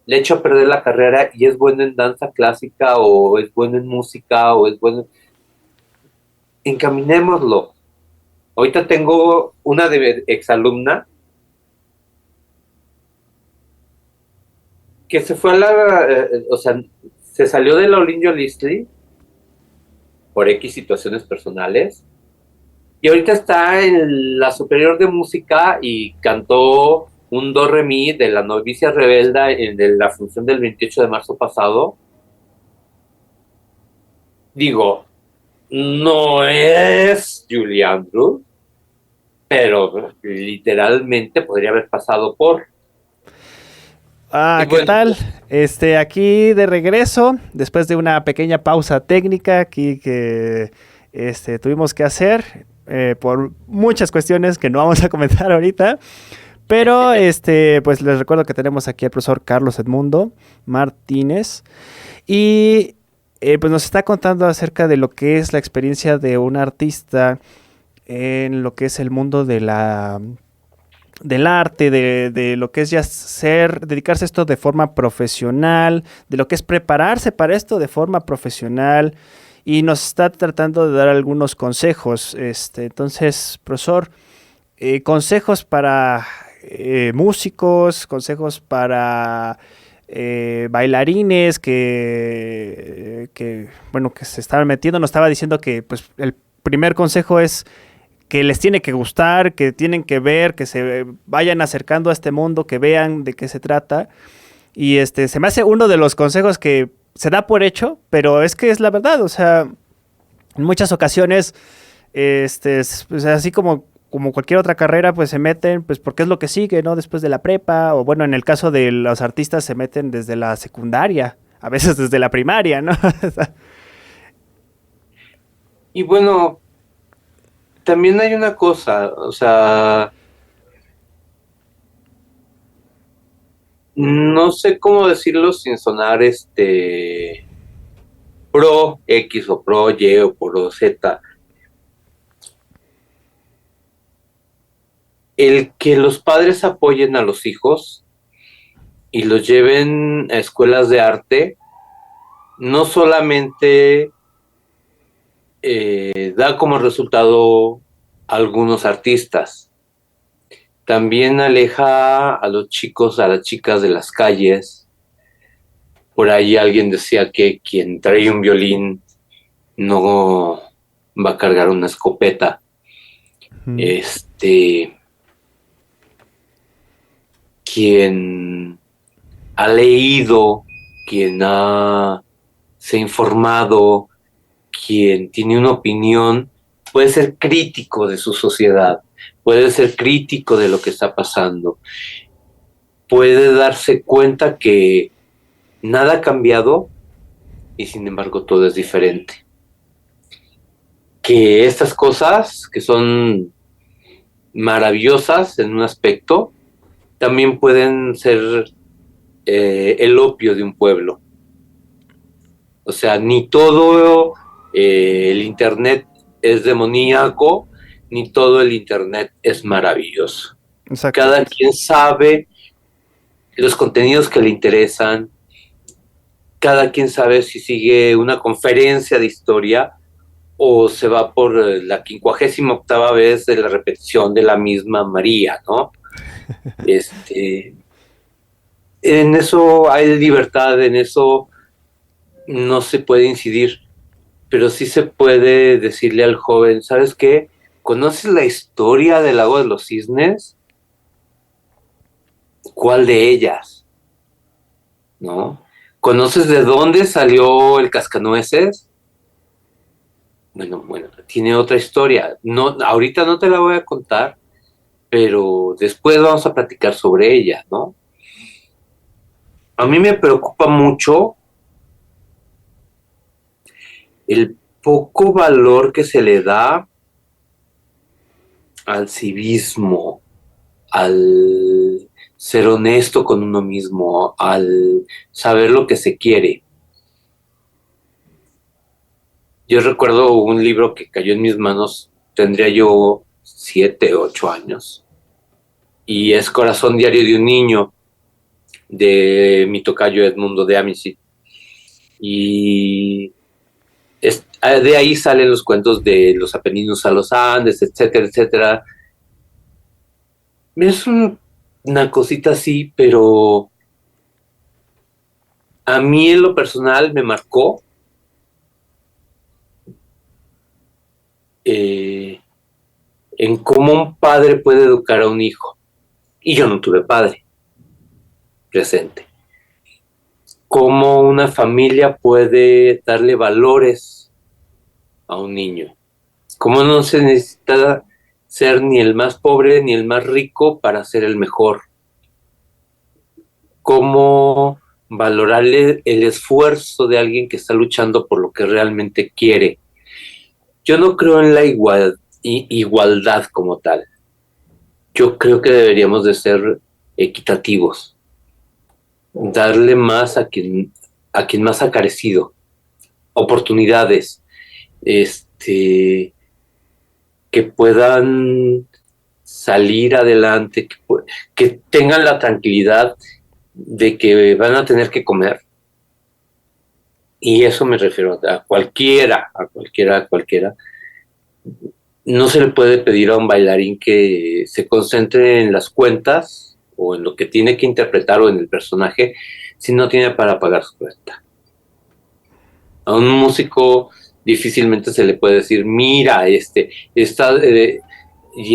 le echo a perder la carrera y es bueno en danza clásica o es bueno en música o es bueno... Encaminémoslo. Ahorita tengo una exalumna que se fue o sea, se salió de la Olinjo Listli por X situaciones personales y ahorita está en la superior de música y cantó un do re mi de la novicia rebelda de la función del 28 de marzo pasado. Digo, no es Julie Andrews, pero literalmente podría haber pasado por... ¿Qué bueno, tal? Aquí de regreso, después de una pequeña pausa técnica aquí que tuvimos que hacer por muchas cuestiones que no vamos a comentar ahorita. Pero pues les recuerdo que tenemos aquí al profesor Carlos Edmundo Martínez y pues nos está contando acerca de lo que es la experiencia de un artista en lo que es el mundo del arte, de lo que es ya dedicarse a esto de forma profesional, de lo que es prepararse para esto de forma profesional, y nos está tratando de dar algunos consejos. Entonces, profesor, consejos para músicos, consejos para bailarines bueno, que se estaban metiendo, nos estaba diciendo que pues el primer consejo es que les tiene que gustar, que tienen que ver, que se vayan acercando a este mundo, que vean de qué se trata. Y se me hace uno de los consejos que se da por hecho, pero es que es la verdad. O sea, en muchas ocasiones, pues así como cualquier otra carrera, pues se meten, pues porque es lo que sigue, ¿no? Después de la prepa, o bueno, en el caso de los artistas se meten desde la secundaria, a veces desde la primaria, ¿no? Y bueno, también hay una cosa, o sea, no sé cómo decirlo sin sonar pro X o pro Y o pro Z. El que los padres apoyen a los hijos y los lleven a escuelas de arte no solamente da como resultado a algunos artistas, también aleja a los chicos, a las chicas de las calles. Por ahí alguien decía que quien trae un violín no va a cargar una escopeta. Quien ha leído, quien se ha informado, quien tiene una opinión, puede ser crítico de su sociedad, puede ser crítico de lo que está pasando, puede darse cuenta que nada ha cambiado y sin embargo todo es diferente. Que estas cosas que son maravillosas en un aspecto, también pueden ser el opio de un pueblo. O sea, ni todo el Internet es demoníaco, ni todo el Internet es maravilloso. Exacto. Cada quien sabe los contenidos que le interesan, cada quien sabe si sigue una conferencia de historia o se va por la 58ª vez de la repetición de la misma María, ¿no? En eso hay libertad, en eso no se puede incidir, pero sí se puede decirle al joven, ¿sabes qué? ¿Conoces la historia del lago de los cisnes? ¿Cuál de ellas? ¿No? ¿Conoces de dónde salió el cascanueces? Bueno, tiene otra historia. No, ahorita no te la voy a contar, pero después vamos a platicar sobre ella, ¿no? A mí me preocupa mucho el poco valor que se le da al civismo, al ser honesto con uno mismo, al saber lo que se quiere. Yo recuerdo un libro que cayó en mis manos, tendría yo 7, 8 años, y es Corazón Diario de un Niño, de mi tocayo Edmundo de Amici. Y de ahí salen los cuentos de los Apeninos a los Andes, etcétera, etcétera. Es una cosita así, pero a mí en lo personal me marcó en cómo un padre puede educar a un hijo. Y yo no tuve padre presente. Cómo una familia puede darle valores a un niño. Cómo no se necesita ser ni el más pobre ni el más rico para ser el mejor. Cómo valorarle el esfuerzo de alguien que está luchando por lo que realmente quiere. Yo no creo en la igualdad como tal. Yo creo que deberíamos de ser equitativos. Darle más a quien más ha carecido. Oportunidades. Que puedan salir adelante, que tengan la tranquilidad de que van a tener que comer. Y eso me refiero a cualquiera. No se le puede pedir a un bailarín que se concentre en las cuentas o en lo que tiene que interpretar o en el personaje si no tiene para pagar su cuenta. A un músico difícilmente se le puede decir, mira, ya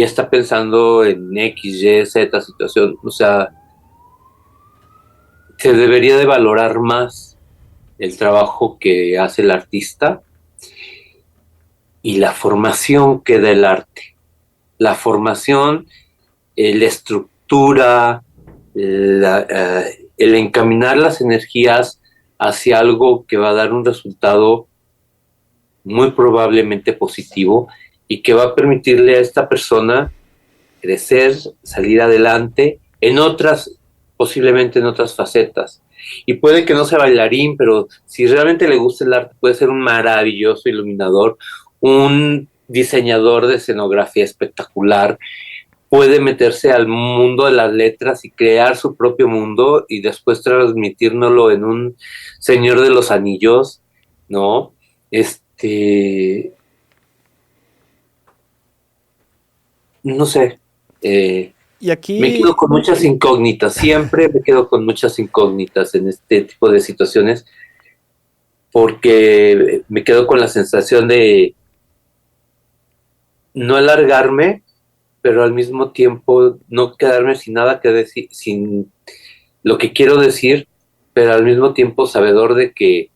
está pensando en X, Y, Z situación. O sea, se debería de valorar más el trabajo que hace el artista y la formación que da el arte. La formación, la estructura, el encaminar las energías hacia algo que va a dar un resultado muy probablemente positivo y que va a permitirle a esta persona crecer, salir adelante posiblemente en otras facetas. Y puede que no sea bailarín, pero si realmente le gusta el arte, puede ser un maravilloso iluminador, un diseñador de escenografía espectacular, puede meterse al mundo de las letras y crear su propio mundo y después transmitírnoslo en un Señor de los Anillos, ¿no? No sé. Y aquí... Me quedo con muchas incógnitas, siempre me quedo con muchas incógnitas en este tipo de situaciones, porque me quedo con la sensación de no alargarme, pero al mismo tiempo no quedarme sin nada que decir, sin lo que quiero decir, pero al mismo tiempo sabedor de que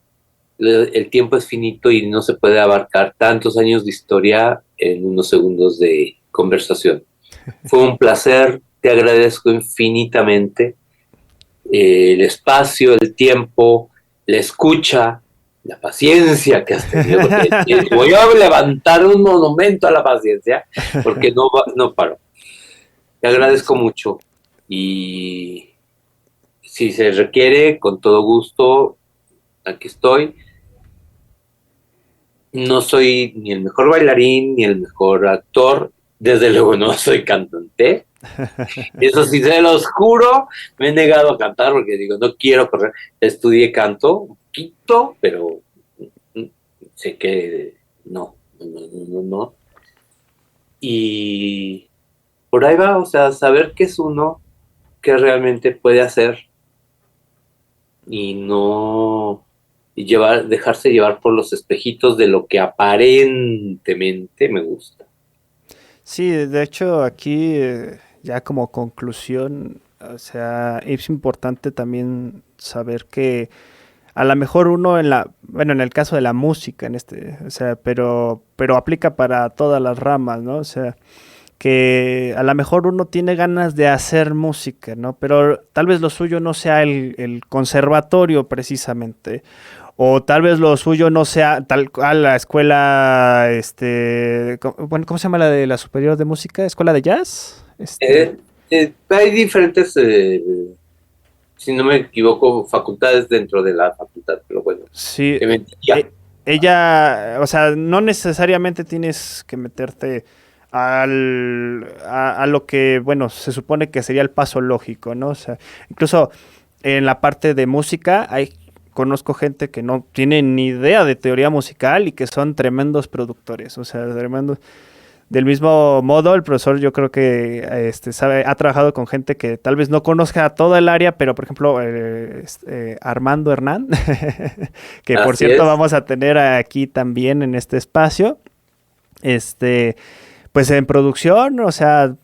el tiempo es finito y no se puede abarcar tantos años de historia en unos segundos de conversación. Fue un placer, te agradezco infinitamente el espacio, el tiempo, la escucha, la paciencia que has tenido. Voy a levantar un monumento a la paciencia porque no paro. Te agradezco mucho y si se requiere, con todo gusto, aquí estoy. No soy ni el mejor bailarín ni el mejor actor, desde luego no soy cantante. Eso sí, se los juro, me he negado a cantar porque digo, no quiero correr. Estudié canto un poquito, pero sé que no. Y por ahí va, o sea, saber qué es uno, qué realmente puede hacer y no dejarse llevar por los espejitos de lo que aparentemente me gusta. Sí, de hecho aquí ya como conclusión, o sea, es importante también saber que a lo mejor uno bueno, en el caso de la música, o sea, pero aplica para todas las ramas, ¿no? O sea, que a lo mejor uno tiene ganas de hacer música, ¿no? Pero tal vez lo suyo no sea el conservatorio precisamente. O tal vez lo suyo no sea tal cual la escuela, bueno, ¿cómo se llama la de la superior de música? ¿Escuela de jazz? Hay diferentes, si no me equivoco, facultades dentro de la facultad, pero bueno. Sí, ella, o sea, no necesariamente tienes que meterte a lo que, bueno, se supone que sería el paso lógico, ¿no? O sea, incluso en la parte de música conozco gente que no tiene ni idea de teoría musical y que son tremendos productores, o sea, tremendos. Del mismo modo, el profesor yo creo que ha trabajado con gente que tal vez no conozca todo el área, pero por ejemplo, Armando Hernán, que por cierto vamos a tener aquí también en este espacio, pues en producción, o sea,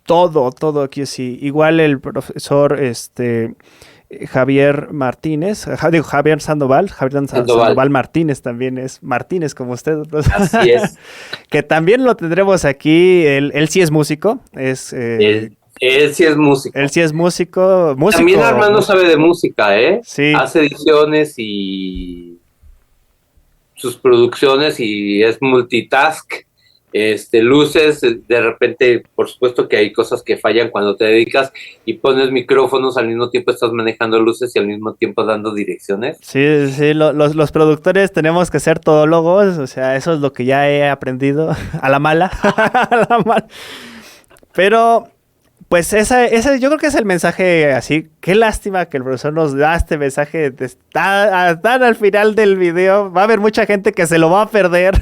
todo aquí sí. Igual el profesor, Javier Martínez, Javier Sandoval Martínez también es Martínez como usted. Así es. Que también lo tendremos aquí, él sí es músico. Él sí es músico. Él sí es músico. También Armando sabe de música, ¿eh? Sí. Hace ediciones y sus producciones y es multitask. Luces, de repente, por supuesto que hay cosas que fallan cuando te dedicas y pones micrófonos, al mismo tiempo estás manejando luces y al mismo tiempo dando direcciones. Sí, los productores tenemos que ser todólogos, o sea, eso es lo que ya he aprendido a la mala. A la mala. Pero, pues ese yo creo que es el mensaje así. Qué lástima que el profesor nos da este mensaje tan al final del video. Va a haber mucha gente que se lo va a perder.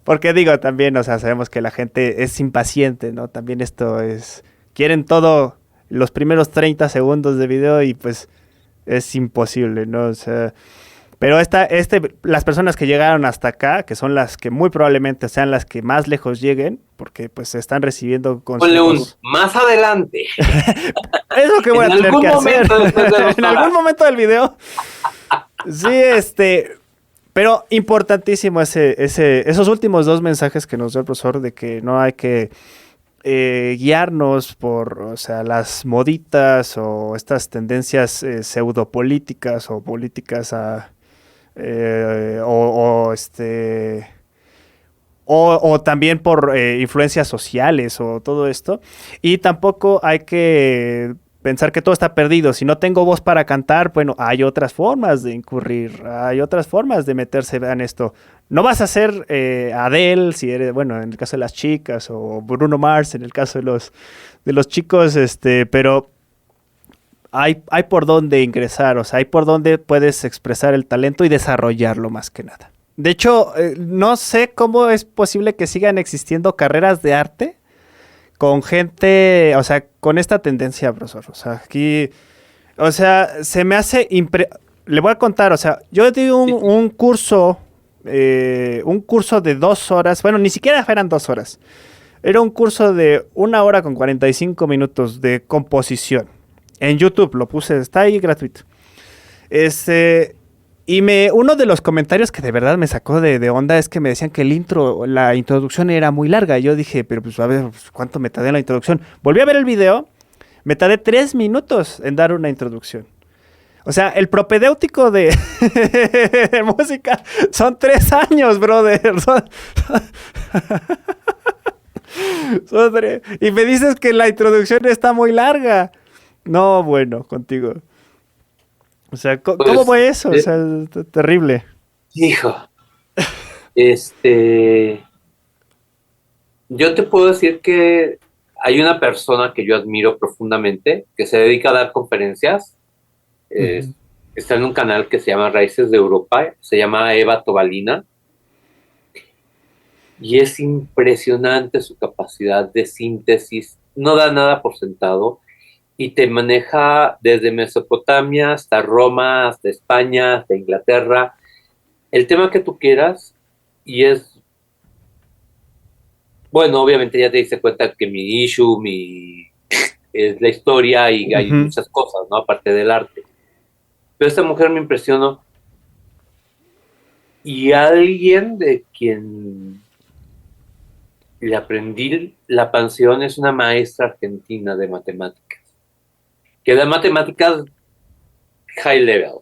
Porque digo, también, o sea, sabemos que la gente es impaciente, ¿no? También quieren todo los primeros 30 segundos de video y pues es imposible, ¿no? O sea, pero las personas que llegaron hasta acá, que son las que muy probablemente sean las que más lejos lleguen, porque pues están recibiendo Ponle un consejos. más adelante. Es lo que voy a En tener algún que hacer. momento después de 2 En horas. algún momento del video. Sí, pero importantísimo esos últimos 2 mensajes que nos dio el profesor de que no hay que guiarnos por, o sea, las moditas o estas tendencias pseudopolíticas o políticas o también por influencias sociales o todo esto. Y tampoco hay que pensar que todo está perdido. Si no tengo voz para cantar, bueno, hay otras formas de incurrir, hay otras formas de meterse en esto. No vas a ser Adele, si eres, bueno, en el caso de las chicas, o Bruno Mars, en el caso de los chicos, pero hay por dónde ingresar, o sea, hay por dónde puedes expresar el talento y desarrollarlo más que nada. De hecho, no sé cómo es posible que sigan existiendo carreras de arte con gente, o sea, con esta tendencia, profesor. O sea, aquí, o sea, se me hace le voy a contar, o sea, yo di un curso de 2 horas, bueno, ni siquiera eran 2 horas. Era un curso de 1 hora con 45 minutos de composición. En YouTube lo puse, está ahí gratuito. Y uno de los comentarios que de verdad me sacó de onda es que me decían que la introducción era muy larga. Y yo dije, pero pues a ver, pues, ¿cuánto me tardé en la introducción? Volví a ver el video, me tardé 3 minutos en dar una introducción. O sea, el propedéutico de música son 3 años, brother. Y me dices que la introducción está muy larga. No, bueno, contigo. O sea, ¿cómo fue eso? O sea, terrible. Hijo, yo te puedo decir que hay una persona que yo admiro profundamente, que se dedica a dar conferencias. Está en un canal que se llama Raíces de Europa, se llama Eva Tobalina, y es impresionante su capacidad de síntesis, no da nada por sentado, y te maneja desde Mesopotamia hasta Roma, hasta España, hasta Inglaterra, el tema que tú quieras, y bueno, obviamente ya te diste cuenta que mi issue, es la historia y hay muchas cosas, ¿no? Aparte del arte. Pero esta mujer me impresionó. Y alguien de quien le aprendí la canción es una maestra argentina de matemáticas, que da matemáticas high level,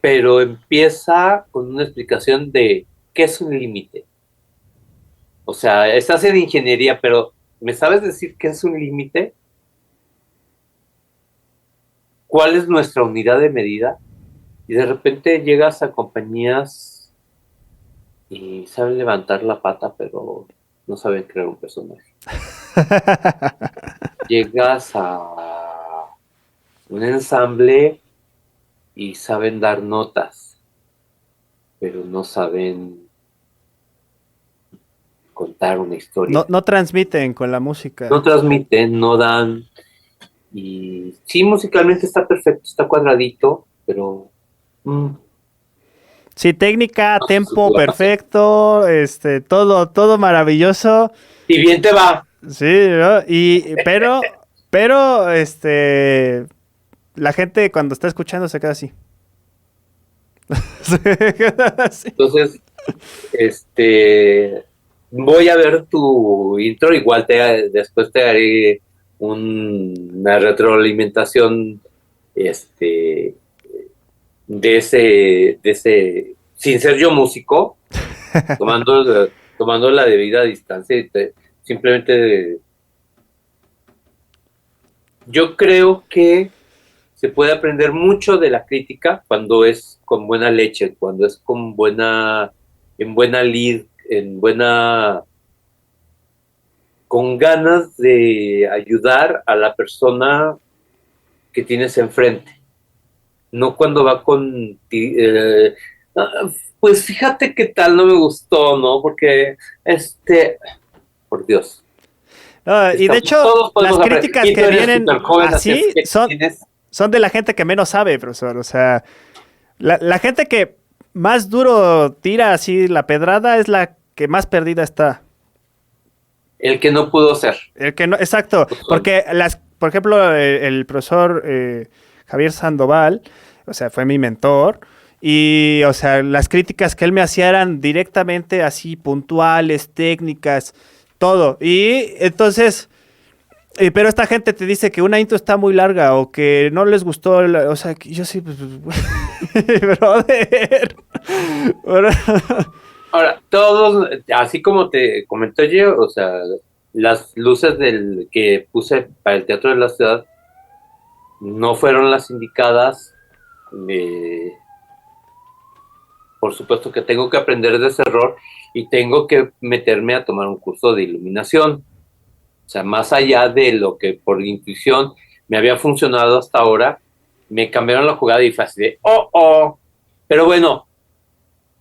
pero empieza con una explicación de qué es un límite. O sea, estás en ingeniería, pero ¿me sabes decir qué es un límite? ¿Cuál es nuestra unidad de medida? Y de repente llegas a compañías y saben levantar la pata, pero no saben crear un personaje. Llegas a un ensamble y saben dar notas, pero no saben contar una historia. No transmiten con la música. No transmiten, no dan. Y sí, musicalmente está perfecto, está cuadradito, pero... Sí, técnica, tempo perfecto, todo maravilloso. Y bien te va. Sí, ¿no? pero, la gente cuando está escuchando se queda así. Se queda así. Entonces, voy a ver tu intro, igual después te haré una retroalimentación, de ese, sin ser yo músico, tomando la debida distancia y simplemente yo creo que se puede aprender mucho de la crítica cuando es con buena leche, cuando es en buena lid, con ganas de ayudar a la persona que tienes enfrente. No cuando va pues fíjate qué tal, no me gustó, ¿no? Porque, por Dios. No, y de hecho, todos las podemos aprender. críticas Y tú que eres vienen súper joven, así es que son, tienes- son de la gente que menos sabe, profesor. O sea, la gente que más duro tira así la pedrada es la que más perdida está. el que no pudo ser. El que no, exacto, porque por ejemplo, el profesor Javier Sandoval, o sea, fue mi mentor, y, o sea, las críticas que él me hacía eran directamente así, puntuales, técnicas, todo. Y entonces, pero esta gente te dice que una intro está muy larga o que no les gustó, o sea, que yo sí, pues, brother. Ahora, todos, así como te comentó yo, o sea, las luces del que puse para el Teatro de la Ciudad no fueron las indicadas. Por supuesto que tengo que aprender de ese error y tengo que meterme a tomar un curso de iluminación. O sea, más allá de lo que por intuición me había funcionado hasta ahora, me cambiaron la jugada y fue así de, oh. Pero bueno,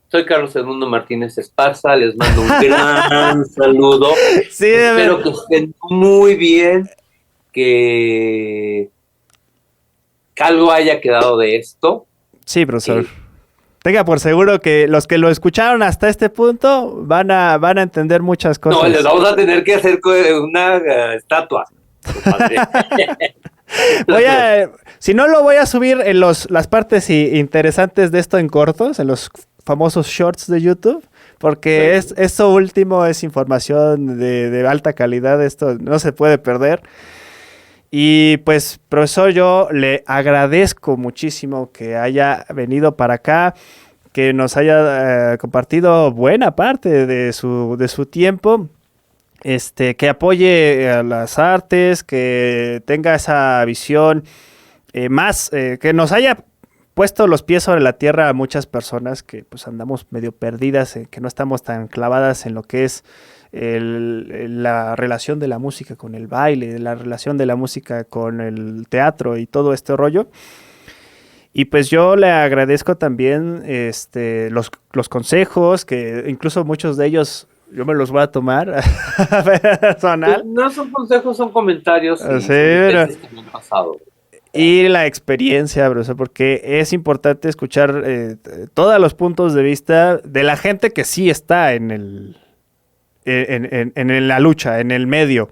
soy Carlos Edmundo Martínez Esparza, les mando un gran saludo. Sí, Espero que estén muy bien, que algo haya quedado de esto. sí, profesor. Tenga por seguro que los que lo escucharon hasta este punto van a entender muchas cosas. No, les vamos a tener que hacer una estatua. Si no lo voy a subir en las partes interesantes de esto en cortos, en los famosos shorts de YouTube, porque eso último es información de alta calidad, esto no se puede perder. Y pues, profesor, yo le agradezco muchísimo que haya venido para acá, que nos haya compartido buena parte de su tiempo, que apoye a las artes, que tenga esa visión que nos haya puesto los pies sobre la tierra a muchas personas que pues andamos medio perdidas, que no estamos tan clavadas en lo que es la relación de la música con el baile, la relación de la música con el teatro y todo este rollo. Y pues yo le agradezco también los consejos, que incluso muchos de ellos yo me los voy a tomar personal. No son consejos, son comentarios. Sí, pero... que me han pasado. Y la experiencia, profesor, porque es importante escuchar todos los puntos de vista de la gente que sí está en la lucha, en el medio.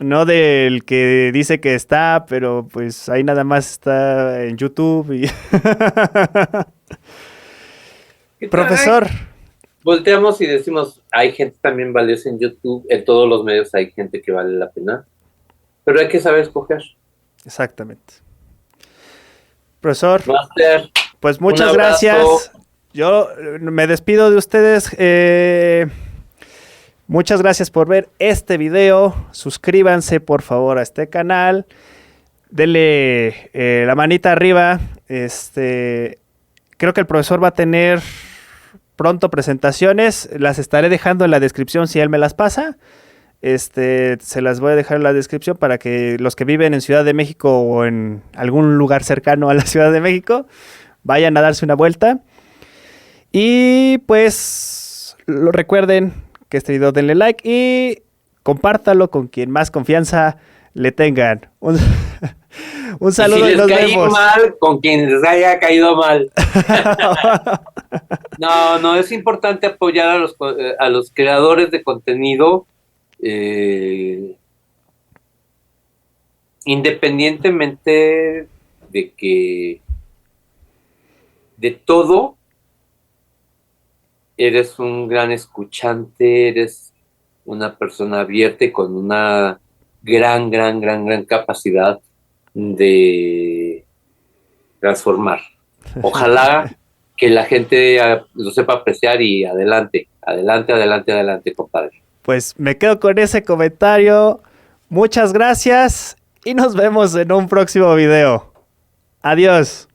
No del que dice que está, pero pues ahí nada más está en YouTube. Profesor. Volteamos y decimos, hay gente también valiosa en YouTube, en todos los medios hay gente que vale la pena, pero hay que saber escoger. Exactamente. Profesor, Master, pues muchas gracias. Yo me despido de ustedes. Muchas gracias por ver este video. Suscríbanse por favor a este canal. Denle la manita arriba. Creo que el profesor va a tener pronto presentaciones. Las estaré dejando en la descripción si él me las pasa. Se las voy a dejar en la descripción para que los que viven en Ciudad de México o en algún lugar cercano a la Ciudad de México vayan a darse una vuelta. Y pues recuerden que este video denle like y compártalo con quien más confianza le tengan. Un saludo y nos vemos. Si les caí mal, con quien les haya caído mal. No, es importante apoyar a los creadores de contenido. Independientemente de que de todo eres un gran escuchante, eres una persona abierta y con una gran capacidad de transformar. Ojalá que la gente lo sepa apreciar y adelante, compadre. Pues me quedo con ese comentario. Muchas gracias y nos vemos en un próximo video. Adiós.